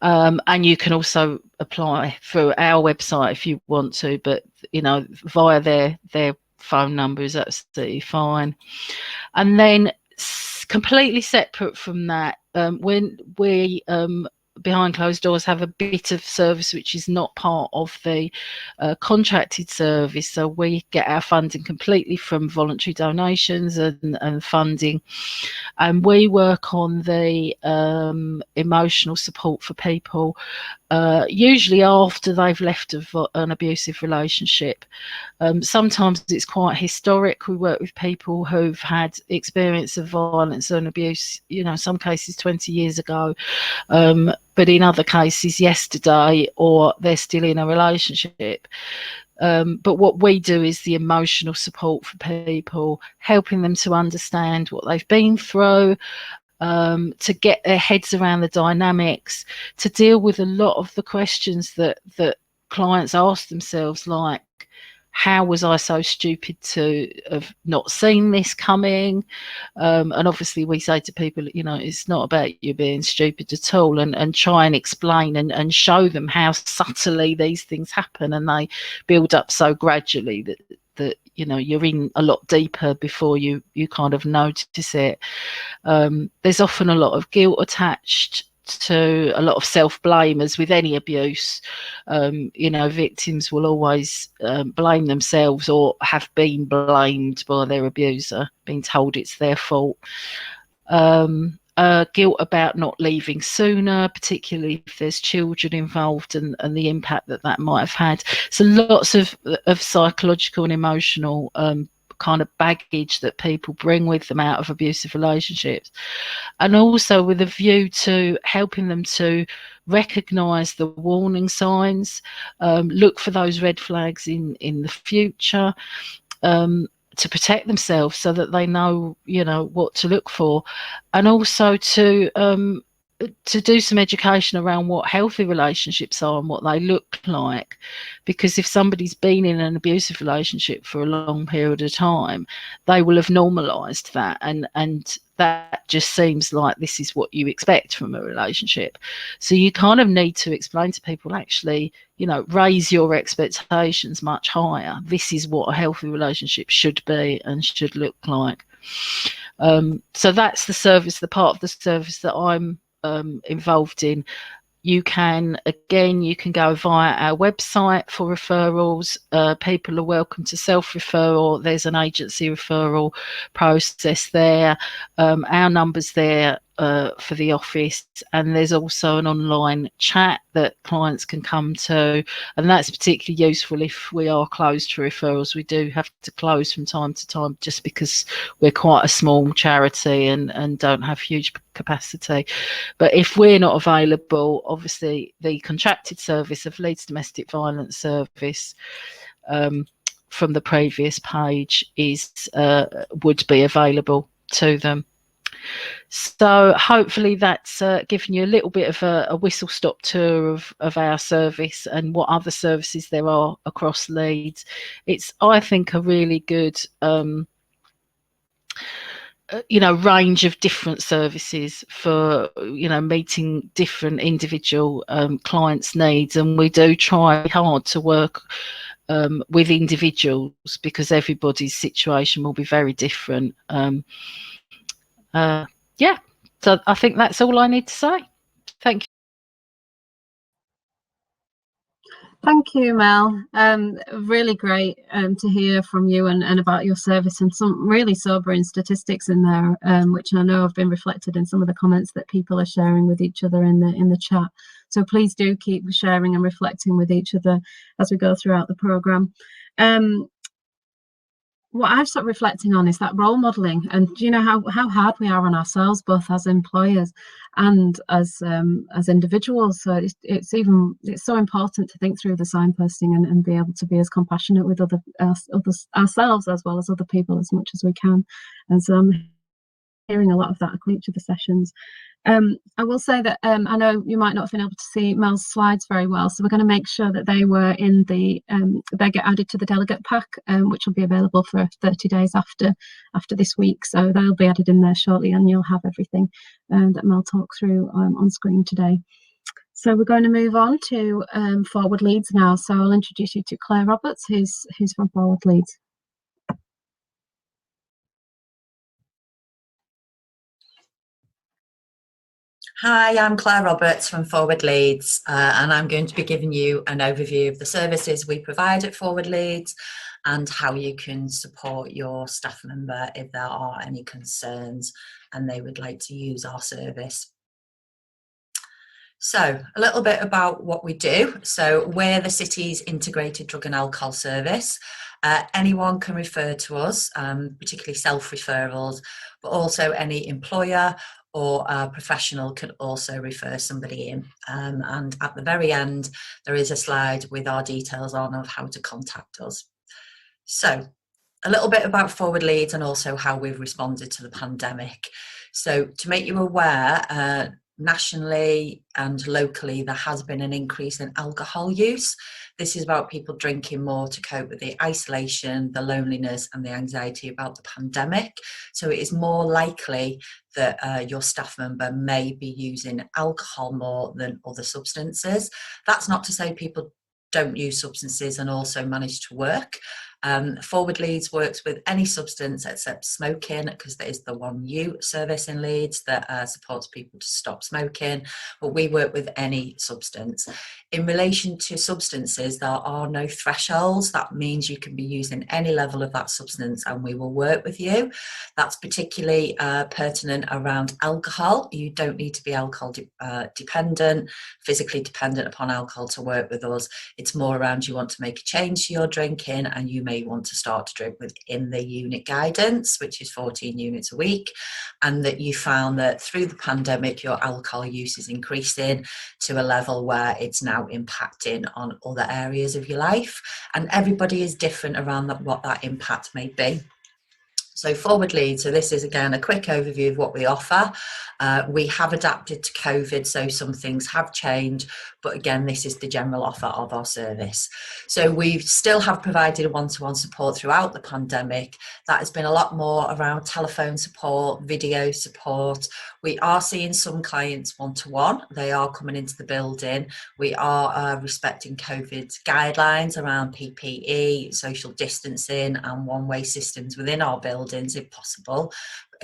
And you can also apply through our website if you want to, but, you know, via their phone number is absolutely fine. And then completely separate from that, when we Behind Closed Doors have a bit of service which is not part of the contracted service. So we get our funding completely from voluntary donations and funding, and we work on the emotional support for people, usually after they've left an abusive relationship. Sometimes it's quite historic. We work with people who've had experience of violence and abuse, you know, some cases 20 years ago, but in other cases yesterday, or they're still in a relationship. But what we do is the emotional support for people, helping them to understand what they've been through, to get their heads around the dynamics, to deal with a lot of the questions that clients ask themselves, like, how was I so stupid to have not seen this coming? And obviously we say to people, you know, it's not about you being stupid at all, and try and explain and show them how subtly these things happen, and they build up so gradually that you know, you're in a lot deeper before you kind of notice it. There's often a lot of guilt attached to, a lot of self-blame, as with any abuse. You know, victims will always blame themselves, or have been blamed by their abuser, being told it's their fault. Guilt about not leaving sooner, particularly if there's children involved, and the impact that might have had. So lots of psychological and emotional kind of baggage that people bring with them out of abusive relationships, and also with a view to helping them to recognise the warning signs, look for those red flags in the future, to protect themselves, so that they know, you know, what to look for, and also to do some education around what healthy relationships are and what they look like. Because if somebody's been in an abusive relationship for a long period of time, they will have normalised that, and that just seems like this is what you expect from a relationship. So you kind of need to explain to people, actually, you know, raise your expectations much higher. This is what a healthy relationship should be and should look like. So that's the service, the part of the service that I'm involved in. You can go via our website for referrals. People are welcome to self-referral. There's an agency referral process there. Our number's there for the office, and there's also an online chat that clients can come to, and that's particularly useful if we are closed to referrals. We do have to close from time to time just because we're quite a small charity and don't have huge capacity. But if we're not available, obviously the contracted service of Leeds Domestic Violence Service from the previous page is would be available to them. So hopefully that's given you a little bit of a whistle-stop tour of our service and what other services there are across Leeds. It's, I think, a really good range of different services for meeting different individual clients' needs, and we do try hard to work with individuals because everybody's situation will be very different. Yeah, so I think that's all I need to say. Thank you. Thank you, Mel. Really great to hear from you and about your service, and some really sobering statistics in there, which I know have been reflected in some of the comments that people are sharing with each other in the chat. So please do keep sharing and reflecting with each other as we go throughout the programme. What I've started reflecting on is that role modelling, and how hard we are on ourselves, both as employers and as individuals. So it's so important to think through the signposting and be able to be as compassionate with ourselves as well as other people as much as we can. And so I'm hearing a lot of that across each of the sessions. I will say that I know you might not have been able to see Mel's slides very well, so we're going to make sure that they were in they get added to the delegate pack, which will be available for 30 days after this week. So they'll be added in there shortly, and you'll have everything that Mel talked through on screen today. So we're going to move on to Forward Leeds now. So I'll introduce you to Claire Roberts, who's from Forward Leeds. Hi, I'm Claire Roberts from Forward Leeds, and I'm going to be giving you an overview of the services we provide at Forward Leeds and how you can support your staff member if there are any concerns and they would like to use our service. So a little bit about what we do. So we're the city's integrated drug and alcohol service. Anyone can refer to us, particularly self-referrals, but also any employer or a professional can also refer somebody in. And at the very end, there is a slide with our details on of how to contact us. So a little bit about Forward Leeds and also how we've responded to the pandemic. So to make you aware, nationally and locally, there has been an increase in alcohol use. This is about people drinking more to cope with the isolation, the loneliness and the anxiety about the pandemic. So it is more likely that your staff member may be using alcohol more than other substances. That's not to say people don't use substances and also manage to work. Forward Leeds works with any substance except smoking, because there is the 1U service in Leeds that supports people to stop smoking, but we work with any substance. In relation to substances, there are no thresholds. That means you can be using any level of that substance and we will work with you. That's particularly pertinent around alcohol. You don't need to be alcohol dependent, physically dependent upon alcohol to work with us. It's more around you want to make a change to your drinking and you may want to start to drink within the unit guidance, which is 14 units a week, and that you found that through the pandemic your alcohol use is increasing to a level where it's now impacting on other areas of your life, and everybody is different around what that impact may be. So Forward Leeds, so this is again a quick overview of what we offer. We have adapted to COVID, so some things have changed, but again, this is the general offer of our service. So we still have provided one-to-one support throughout the pandemic. That has been a lot more around telephone support, video support. We are seeing some clients one-to-one. They are coming into the building. We are respecting COVID guidelines around PPE, social distancing and one-way systems within our buildings if possible.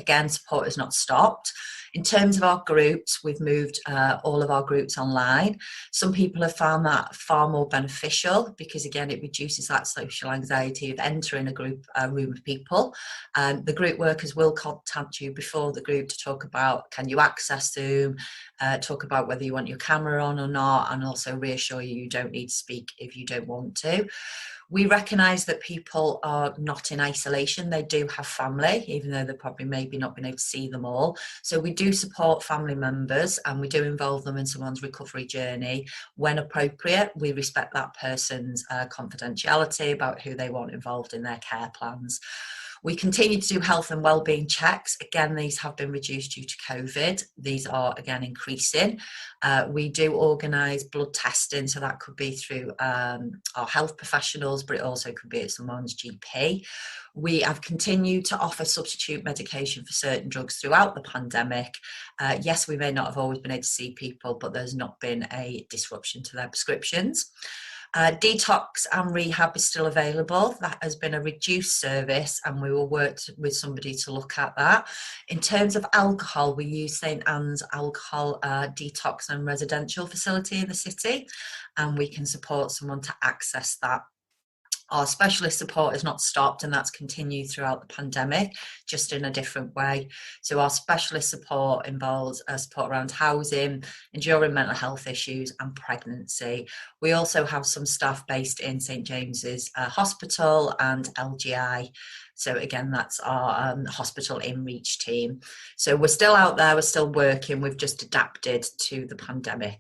again, support has not stopped. In terms of our groups, we've moved all of our groups online. Some people have found that far more beneficial because, again, it reduces that social anxiety of entering a group room of people. The group workers will contact you before the group to talk about, can you access Zoom, talk about whether you want your camera on or not, and also reassure you don't need to speak if you don't want to. We recognise that people are not in isolation. They do have family, even though they've probably maybe not been able to see them all. So we do support family members, and we do involve them in someone's recovery journey. When appropriate, we respect that person's confidentiality about who they want involved in their care plans. We continue to do health and wellbeing checks. Again, these have been reduced due to COVID. These are, again, increasing. We do organise blood testing, so that could be through our health professionals, but it also could be at someone's GP. We have continued to offer substitute medication for certain drugs throughout the pandemic. Yes, we may not have always been able to see people, but there's not been a disruption to their prescriptions. Detox and rehab is still available. That has been a reduced service, and we will work with somebody to look at that. In terms of alcohol, we use St Anne's Alcohol Detox and Residential Facility in the city, and we can support someone to access that. Our specialist support has not stopped, and that's continued throughout the pandemic, just in a different way. So our specialist support involves support around housing, enduring mental health issues and pregnancy. We also have some staff based in St James's Hospital and LGI. So again, that's our hospital in reach team. So we're still out there, we're still working, we've just adapted to the pandemic.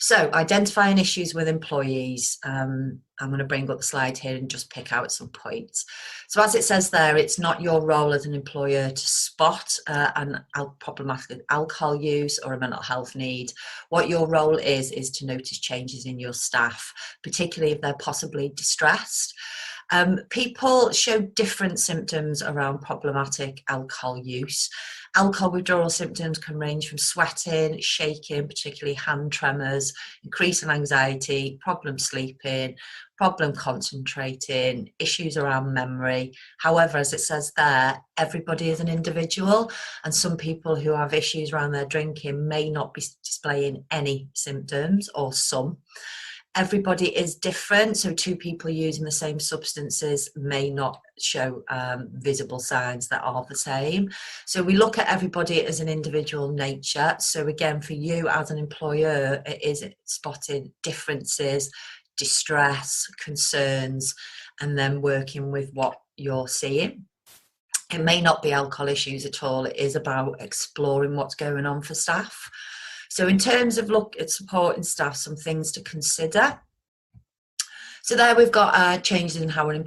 So identifying issues with employees, I'm going to bring up the slide here and just pick out some points. So as it says there, it's not your role as an employer to spot an problematic alcohol use or a mental health need. What your role is to notice changes in your staff, particularly if they're possibly distressed. People show different symptoms around problematic alcohol use. Alcohol withdrawal symptoms can range from sweating, shaking, particularly hand tremors, increasing anxiety, problem sleeping, problem concentrating, issues around memory. However, as it says there, everybody is an individual, and some people who have issues around their drinking may not be displaying any symptoms, or some. Everybody is different, so two people using the same substances may not show visible signs that are the same. So we look at everybody as an individual nature. So again, for you as an employer, it is spotting differences, distress, concerns, and then working with what you're seeing. It may not be alcohol issues at all. It is about exploring what's going on for staff. So in terms of look at supporting staff, some things to consider. So there we've got changes in how an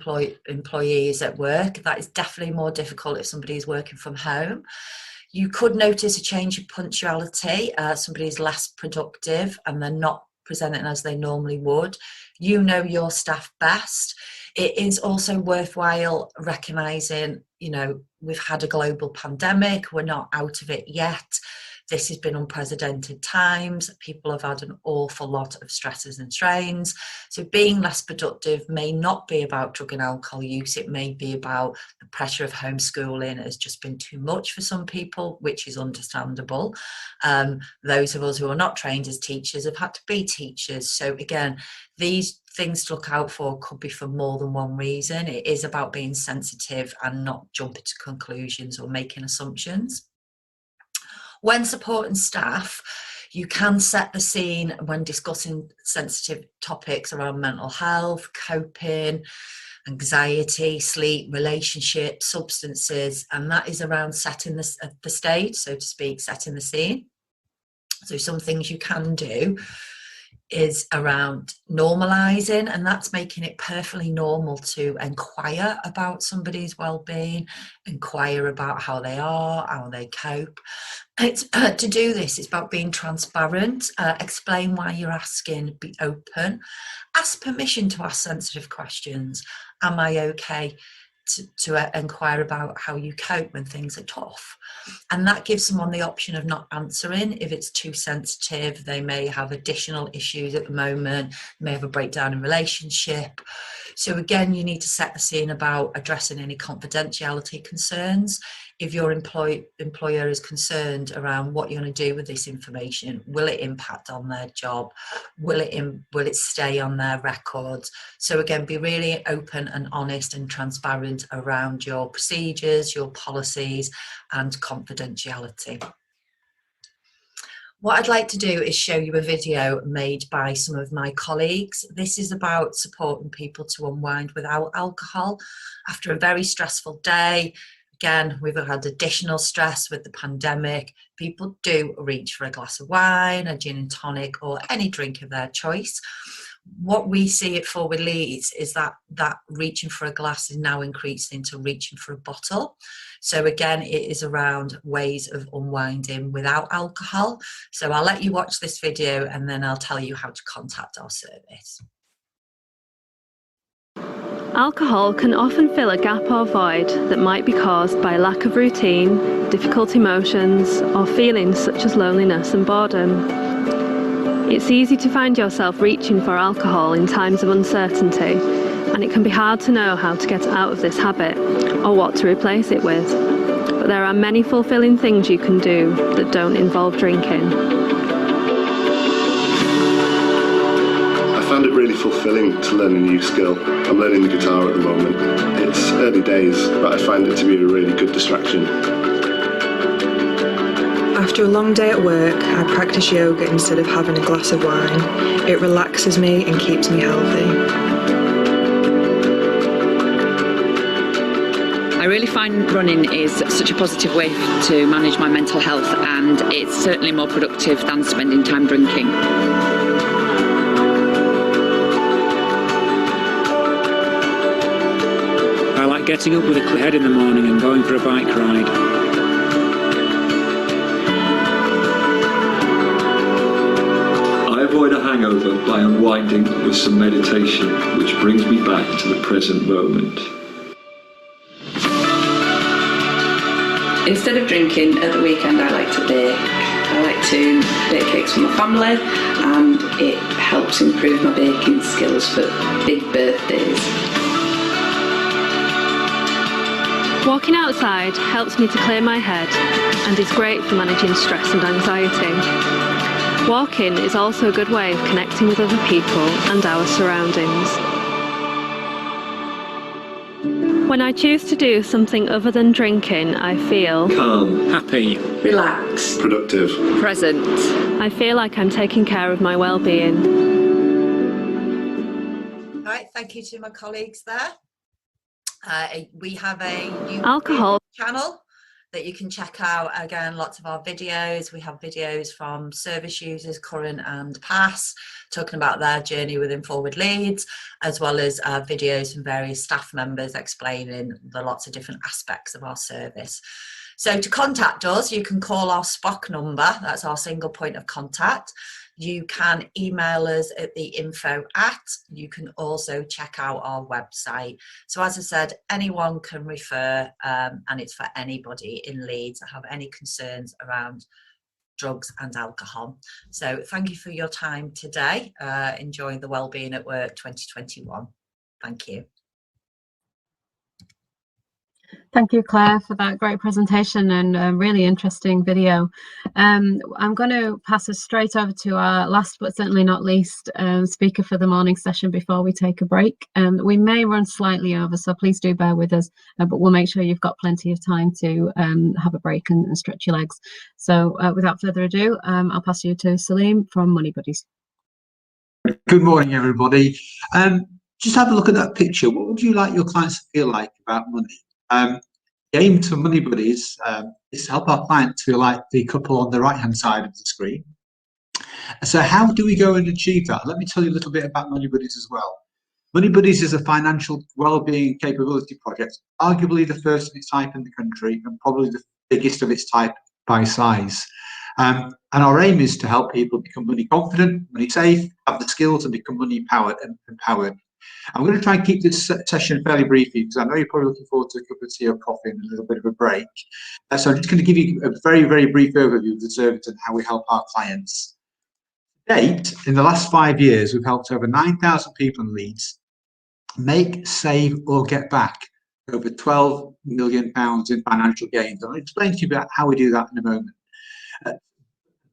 employee is at work. That is definitely more difficult if somebody is working from home. You could notice a change in punctuality. Somebody is less productive and they're not presenting as they normally would. You know your staff best. It is also worthwhile recognising, you know, we've had a global pandemic. We're not out of it yet. This has been unprecedented times. People have had an awful lot of stresses and strains. So being less productive may not be about drug and alcohol use. It may be about the pressure of homeschooling has just been too much for some people, which is understandable. Those of us who are not trained as teachers have had to be teachers. So again, these things to look out for could be for more than one reason. It is about being sensitive and not jumping to conclusions or making assumptions. When supporting staff, you can set the scene when discussing sensitive topics around mental health, coping, anxiety, sleep, relationships, substances, and that is around setting the stage, so to speak, setting the scene. So some things you can do is around normalising, and that's making it perfectly normal to inquire about somebody's well-being, inquire about how they are, how they cope. It's to do this, it's about being transparent, explain why you're asking, be open, ask permission to ask sensitive questions. Am I okay to inquire about how you cope when things are tough? And that gives someone the option of not answering if it's too sensitive. They may have additional issues at the moment, may have a breakdown in relationship. So again, you need to set the scene about addressing any confidentiality concerns. If your employer is concerned around what you're going to do with this information, will it impact on their job? Will it stay on their records? So again, be really open and honest and transparent around your procedures, your policies, and confidentiality. What I'd like to do is show you a video made by some of my colleagues. This is about supporting people to unwind without alcohol after a very stressful day. Again, we've had additional stress with the pandemic. People do reach for a glass of wine, a gin and tonic, or any drink of their choice. What we see it for with Leeds is that reaching for a glass is now increased into reaching for a bottle. So again, it is around ways of unwinding without alcohol. So I'll let you watch this video and then I'll tell you how to contact our service. Alcohol can often fill a gap or void that might be caused by lack of routine, difficult emotions, or feelings such as loneliness and boredom. It's easy to find yourself reaching for alcohol in times of uncertainty, and it can be hard to know how to get out of this habit or what to replace it with. But there are many fulfilling things you can do that don't involve drinking. I found it really fulfilling to learn a new skill. I'm learning the guitar at the moment. It's early days, but I find it to be a really good distraction. After a long day at work, I practice yoga instead of having a glass of wine. It relaxes me and keeps me healthy. I really find running is such a positive way to manage my mental health, and it's certainly more productive than spending time drinking. I like getting up with a clear head in the morning and going for a bike ride. I avoid a hangover by unwinding with some meditation, which brings me back to the present moment. Instead of drinking at the weekend, I like to bake. I like to bake cakes for my family, and it helps improve my baking skills for big birthdays. Walking outside helps me to clear my head and is great for managing stress and anxiety. Walking is also a good way of connecting with other people and our surroundings. When I choose to do something other than drinking, I feel calm, happy, relaxed, productive, Present. I feel like I'm taking care of my well-being. All right, thank you to my colleagues there. We have a YouTube Alcohol channel that you can check out. Again, lots of our videos. We have videos from service users, current and past, talking about their journey within Forward Leeds, as well as videos from various staff members explaining the lots of different aspects of our service. So to contact us, you can call our SPOC number. That's our single point of contact. You can email us at the info@. You can also check out our website. So as I said, anyone can refer, and it's for anybody in Leeds that have any concerns around drugs and alcohol. So thank you for your time today. Enjoy the Wellbeing at Work 2021. Thank you. Thank you, Claire, for that great presentation and really interesting video. I'm going to pass us straight over to our last but certainly not least speaker for the morning session before we take a break. We may run slightly over, so please do bear with us, but we'll make sure you've got plenty of time to have a break and stretch your legs. So without further ado, I'll pass you to Salim from Money Buddies. Good morning, everybody. Just have a look at that picture. What would you like your clients to feel like about money? The aim to Money Buddies is to help our clients feel like the couple on the right-hand side of the screen. So how do we go and achieve that? Let me tell you a little bit about Money Buddies as well. Money Buddies is a financial wellbeing capability project, arguably the first of its type in the country and probably the biggest of its type by size. And our aim is to help people become money confident, money safe, have the skills and become money empowered. I'm going to try and keep this session fairly brief because I know you're probably looking forward to a cup of tea or coffee and a little bit of a break. So I'm just going to give you a very, very brief overview of the service and how we help our clients. To date, in the last 5 years, we've helped over 9,000 people in Leeds make, save or get back over £12 million in financial gains. I'll explain to you about how we do that in a moment.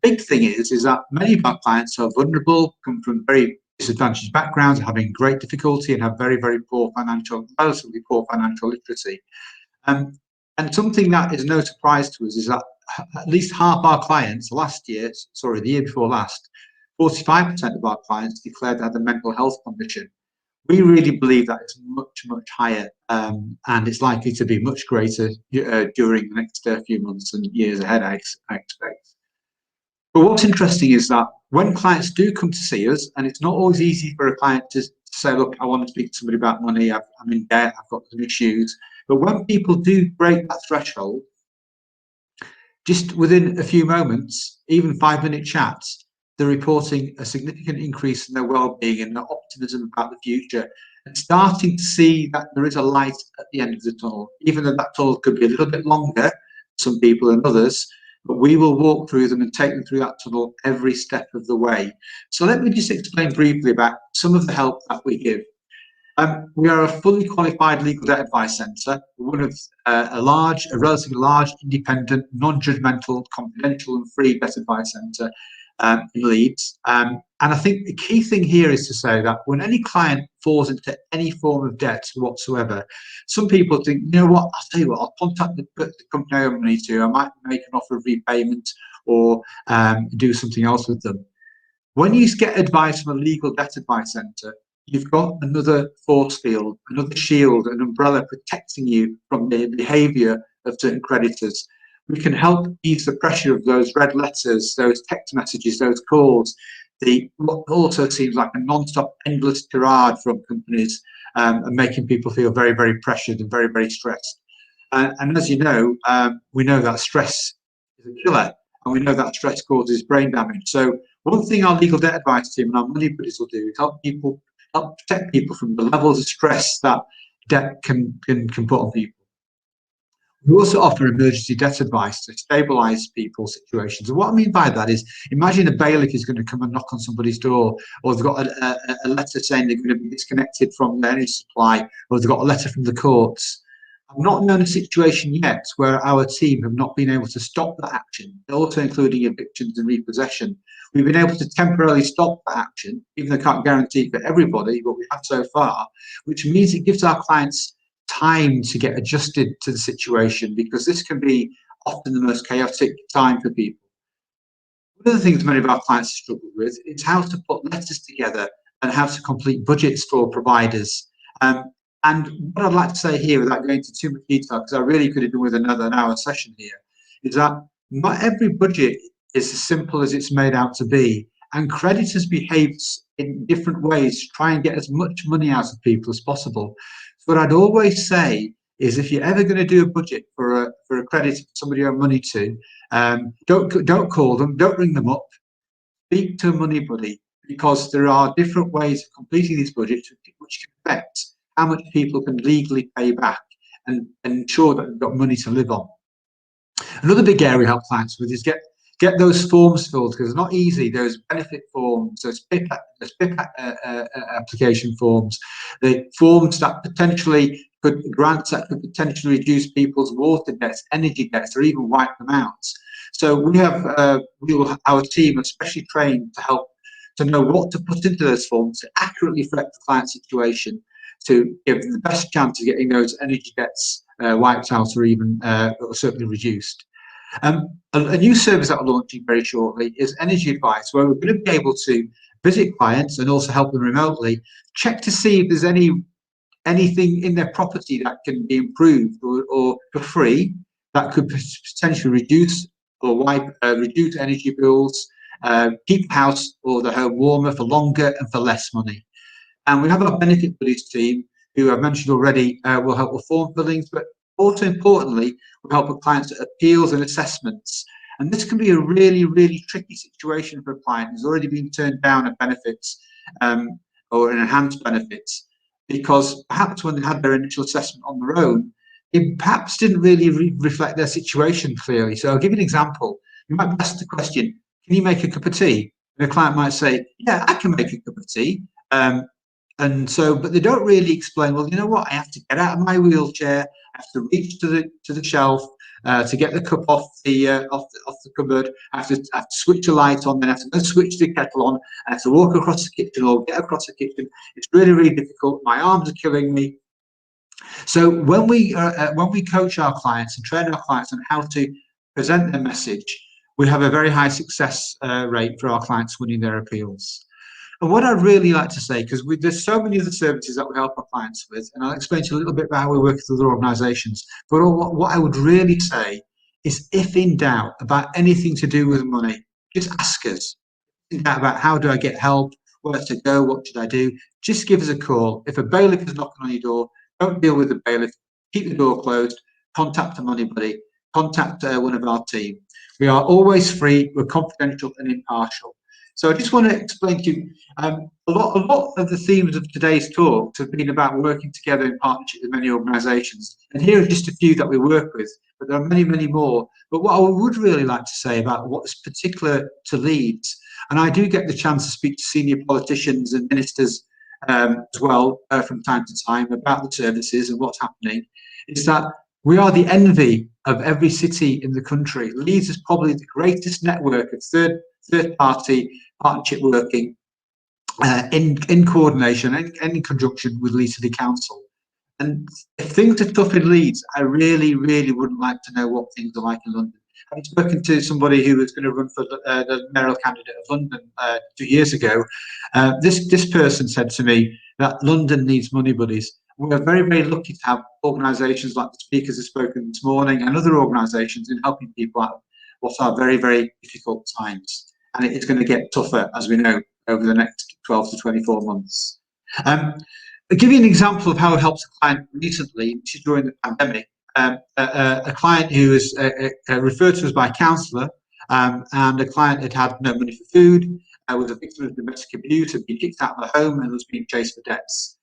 Big thing is that many of our clients are vulnerable, come from very disadvantaged backgrounds, having great difficulty and have relatively poor financial literacy. And something that is no surprise to us is that at least half our clients the year before last, 45% of our clients declared they had a mental health condition. We really believe that it's much, much higher, and it's likely to be much greater during the next few months and years ahead, I expect. But what's interesting is that when clients do come to see us, and it's not always easy for a client to say, look, I want to speak to somebody about money, I'm in debt, I've got some issues. But when people do break that threshold, just within a few moments, even 5-minute chats, they're reporting a significant increase in their well-being and their optimism about the future, and starting to see that there is a light at the end of the tunnel, even though that tunnel could be a little bit longer, some people than others. But we will walk through them and take them through that tunnel every step of the way. So let me just explain briefly about some of the help that we give. We are a fully qualified legal debt advice centre, one of a relatively large, independent, non-judgmental, confidential and free debt advice centre in Leeds. And I think the key thing here is to say that when any client falls into any form of debt whatsoever, some people think, you know what, I'll tell you what, I'll contact the company I owe money to, I might make an offer of repayment or do something else with them. When you get advice from a legal debt advice centre, you've got another force field, another shield, an umbrella protecting you from the behaviour of certain creditors. We can help ease the pressure of those red letters, those text messages, those calls, what also seems like a non-stop endless tirade from companies, and making people feel very, very pressured and very, very stressed. And as you know, we know that stress is a killer, and we know that stress causes brain damage. So one thing our legal debt advice team and our money buddies will do is help protect people from the levels of stress that debt can put on people. We also offer emergency debt advice to stabilise people's situations. And what I mean by that is, imagine a bailiff is going to come and knock on somebody's door, or they've got a letter saying they're going to be disconnected from their energy supply, or they've got a letter from the courts. I've not known a situation yet where our team have not been able to stop that action, also including evictions and repossession. We've been able to temporarily stop that action, even though I can't guarantee for everybody, but we have so far, which means it gives our clients time to get adjusted to the situation, because this can be often the most chaotic time for people. One of the things many of our clients struggle with is how to put letters together and how to complete budgets for providers. And what I'd like to say here, without going into too much detail, because I really could have been with an hour session here, is that not every budget is as simple as it's made out to be, and creditors behave in different ways to try and get as much money out of people as possible. So what I'd always say is, if you're ever going to do a budget for a creditor, somebody you owe money to, don't call them, don't ring them up, speak to a money buddy, because there are different ways of completing these budgets which can affect how much people can legally pay back and ensure that they've got money to live on. Another big area we help clients with is get those forms filled, because it's not easy. Those benefit forms, those PIP application forms, the forms that potentially grants that could potentially reduce people's water debts, energy debts, or even wipe them out. So we have our team especially trained to help to know what to put into those forms to accurately reflect the client's situation, to give them the best chance of getting those energy debts wiped out, or even certainly reduced. A new service that we're launching very shortly is energy advice, where we're going to be able to visit clients and also help them remotely, check to see if there's anything in their property that can be improved or for free, that could potentially reduce or reduce energy bills, keep the house or the home warmer for longer and for less money. And we have our benefit buddies team, who I've mentioned already, will help with form fillings, but also importantly, will help with clients at appeals and assessments. And this can be a really, really tricky situation for a client who's already been turned down at benefits or an enhanced benefits, because perhaps when they had their initial assessment on their own, it perhaps didn't really reflect their situation clearly. So I'll give you an example. You might be asked the question, can you make a cup of tea? And a client might say, yeah, I can make a cup of tea. And so, but they don't really explain, well, you know what, I have to get out of my wheelchair, I have to reach to the shelf to get the cup off the cupboard, I have to switch a light on, then I have to go switch the kettle on, I have to walk across the kitchen or get across the kitchen. It's really, really difficult. My arms are killing me. So when we coach our clients and train our clients on how to present their message, we have a very high success rate for our clients winning their appeals. And what I'd really like to say, because there's so many other services that we help our clients with, and I'll explain to you a little bit about how we work with other organisations, but what I would really say is, if in doubt about anything to do with money, just ask us. In doubt about how do I get help, where to go, what should I do, just give us a call. If a bailiff is knocking on your door, don't deal with the bailiff, keep the door closed, contact a money buddy, contact one of our team. We are always free, we're confidential and impartial. So I just want to explain to you, a lot of the themes of today's talk have been about working together in partnership with many organisations. And here are just a few that we work with, but there are many, many more. But what I would really like to say about what's particular to Leeds, and I do get the chance to speak to senior politicians and ministers as well from time to time about the services and what's happening, is that we are the envy of every city in the country. Leeds is probably the greatest network of third-party partnership working in coordination and in conjunction with Leeds City Council. And if things are tough in Leeds, I really, really wouldn't like to know what things are like in London. I've spoken to somebody who was going to run for the mayoral candidate of London 2 years ago. This person said to me that London needs money buddies. We're very, very lucky to have organisations like the speakers have spoken this morning and other organisations in helping people out what are very, very difficult times. And it is going to get tougher, as we know, over the next 12 to 24 months. I'll give you an example of how it helped a client recently, which is during the pandemic. A client who was referred to us by a counsellor, and the client had no money for food, was a victim of domestic abuse, had been kicked out of the home and was being chased for debts.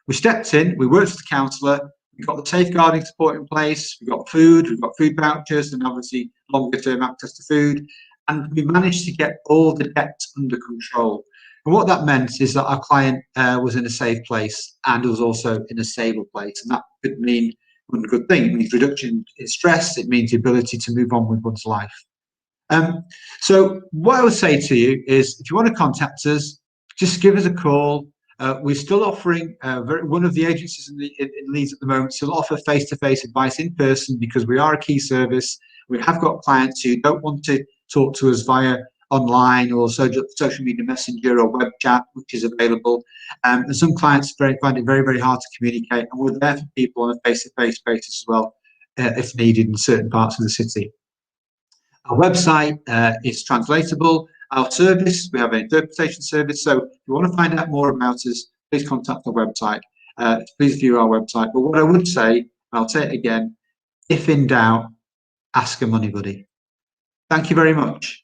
We stepped in, we worked with the counsellor, we got the safeguarding support in place, we got food, we got food vouchers and obviously longer term access to food, and we managed to get all the debts under control. And what that meant is that our client was in a safe place and was also in a stable place, and that could mean one good thing. It means reduction in stress, it means the ability to move on with one's life. So what I would say to you is, if you want to contact us, just give us a call. We're still offering, one of the agencies in Leeds at the moment still offer face-to-face advice in person, because we are a key service. We have got clients who don't want to talk to us via online or social media messenger or web chat, which is available. And some clients find it very, very hard to communicate, and we're there for people on a face-to-face basis as well, if needed in certain parts of the city. Our website is translatable. Our service, we have an interpretation service. So if you want to find out more about us, please contact our website. Please view our website. But what I would say, I'll say it again, if in doubt, ask a money buddy. Thank you very much.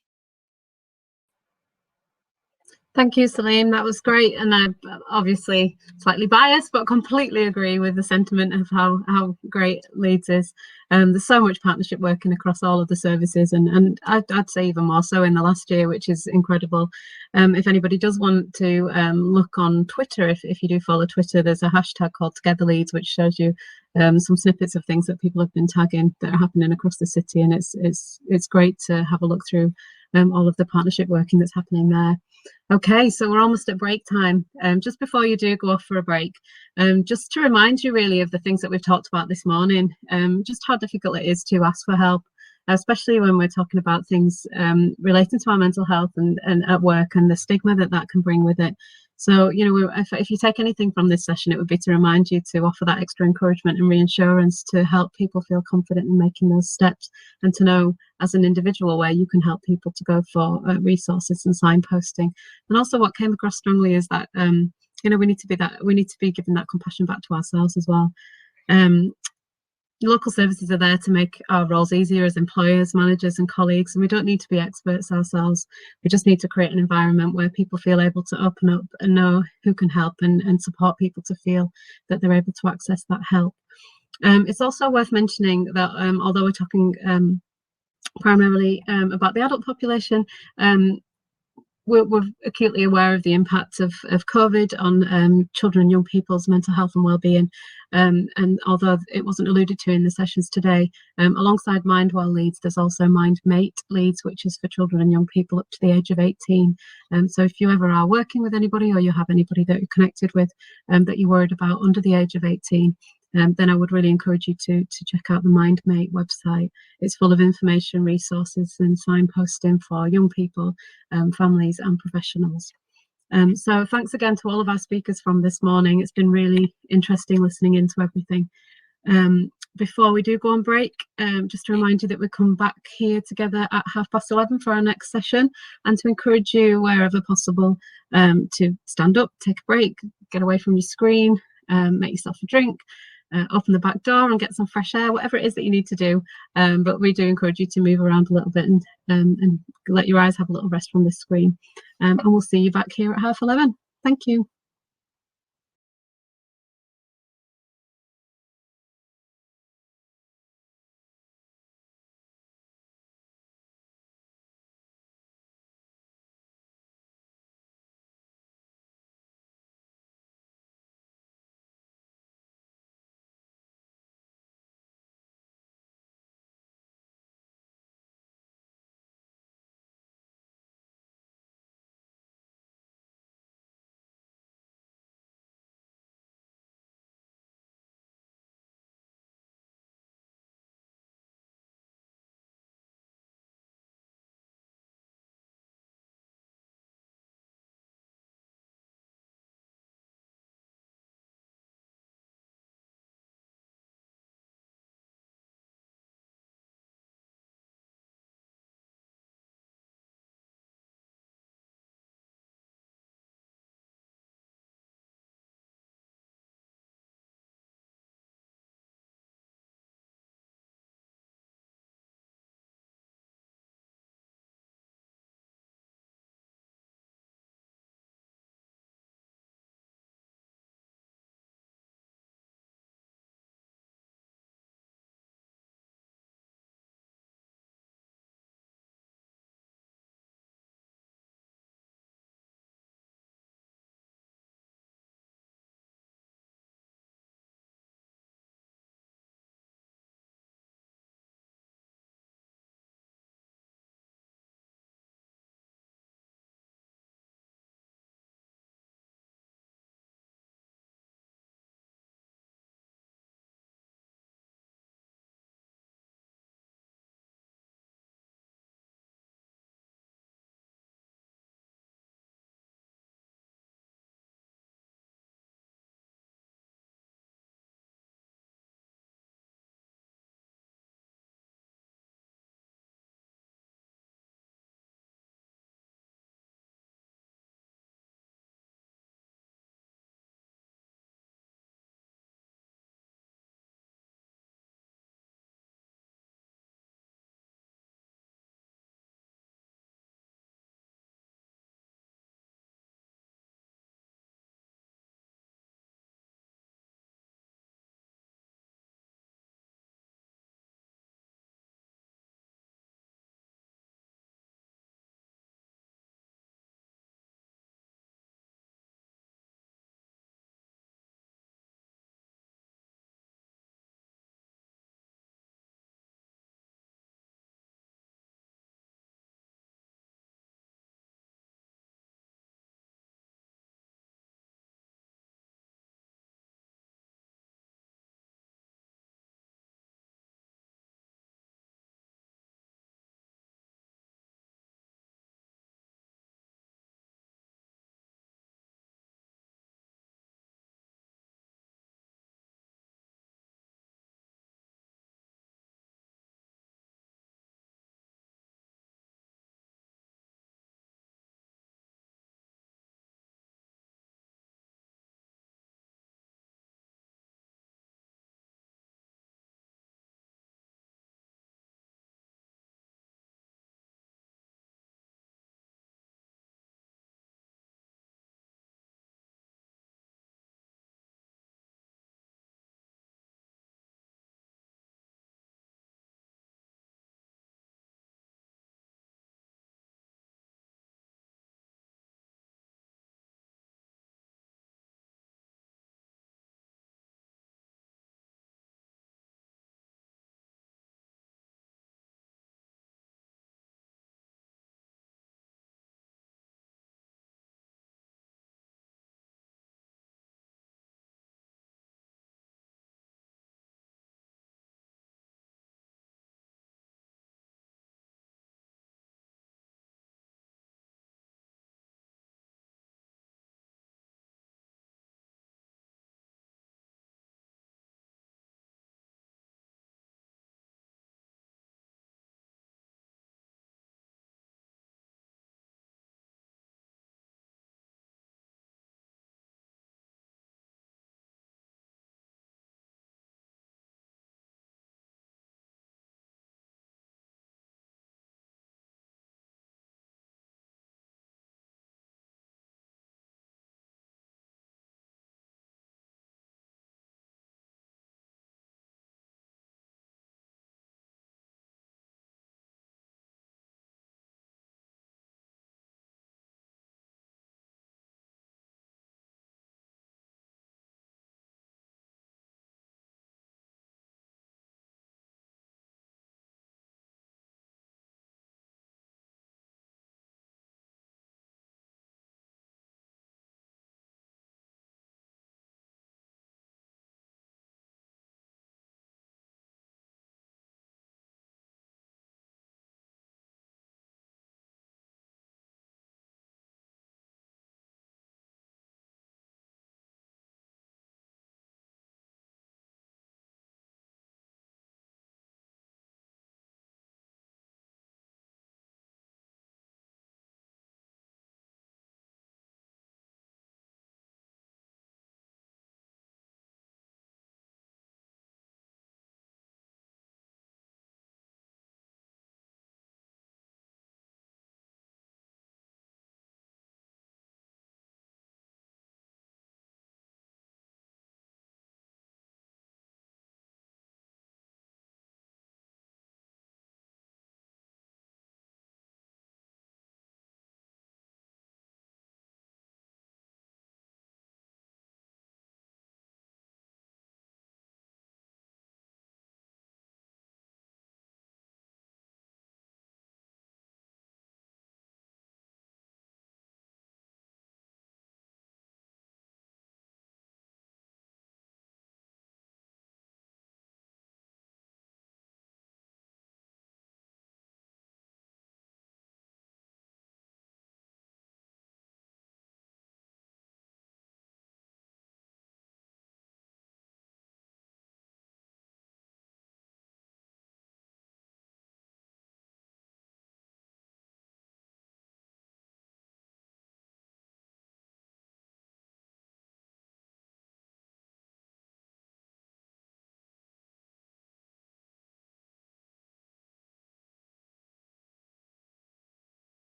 Thank you, Salim. That was great, and I'm obviously slightly biased, but completely agree with the sentiment of how great Leeds is. There's so much partnership working across all of the services, and I'd say even more so in the last year, which is incredible. If anybody does want to look on Twitter, if you do follow Twitter, there's a hashtag called Together Leeds, which shows you some snippets of things that people have been tagging that are happening across the city, and it's great to have a look through all of the partnership working that's happening there. Okay, so we're almost at break time. Just before you do go off for a break, just to remind you really of the things that we've talked about this morning, just how difficult it is to ask for help, especially when we're talking about things relating to our mental health and at work, and the stigma that can bring with it. So, you know, if you take anything from this session, it would be to remind you to offer that extra encouragement and reassurance to help people feel confident in making those steps, and to know as an individual where you can help people to go for resources and signposting. And also what came across strongly is that, you know, we need to be giving that compassion back to ourselves as well. Local services are there to make our roles easier as employers, managers and colleagues, and we don't need to be experts ourselves. We just need to create an environment where people feel able to open up and know who can help, and support people to feel that they're able to access that help. It's also worth mentioning that although we're talking primarily about the adult population, we're acutely aware of the impact of COVID on children and young people's mental health and wellbeing. And although it wasn't alluded to in the sessions today, alongside MindWell Leeds, there's also MindMate Leeds, which is for children and young people up to the age of 18. So if you ever are working with anybody, or you have anybody that you're connected with that you're worried about under the age of 18, then I would really encourage you to check out the MindMate website. It's full of information, resources and signposting for young people, families and professionals. So thanks again to all of our speakers from this morning. It's been really interesting listening into everything. Before we do go on break, just to remind you that we come back here together at 11:30 for our next session, and to encourage you wherever possible to stand up, take a break, get away from your screen, make yourself a drink, open the back door and get some fresh air, whatever it is that you need to do. But we do encourage you to move around a little bit and let your eyes have a little rest from this screen. And we'll see you back here at 11:30. Thank you.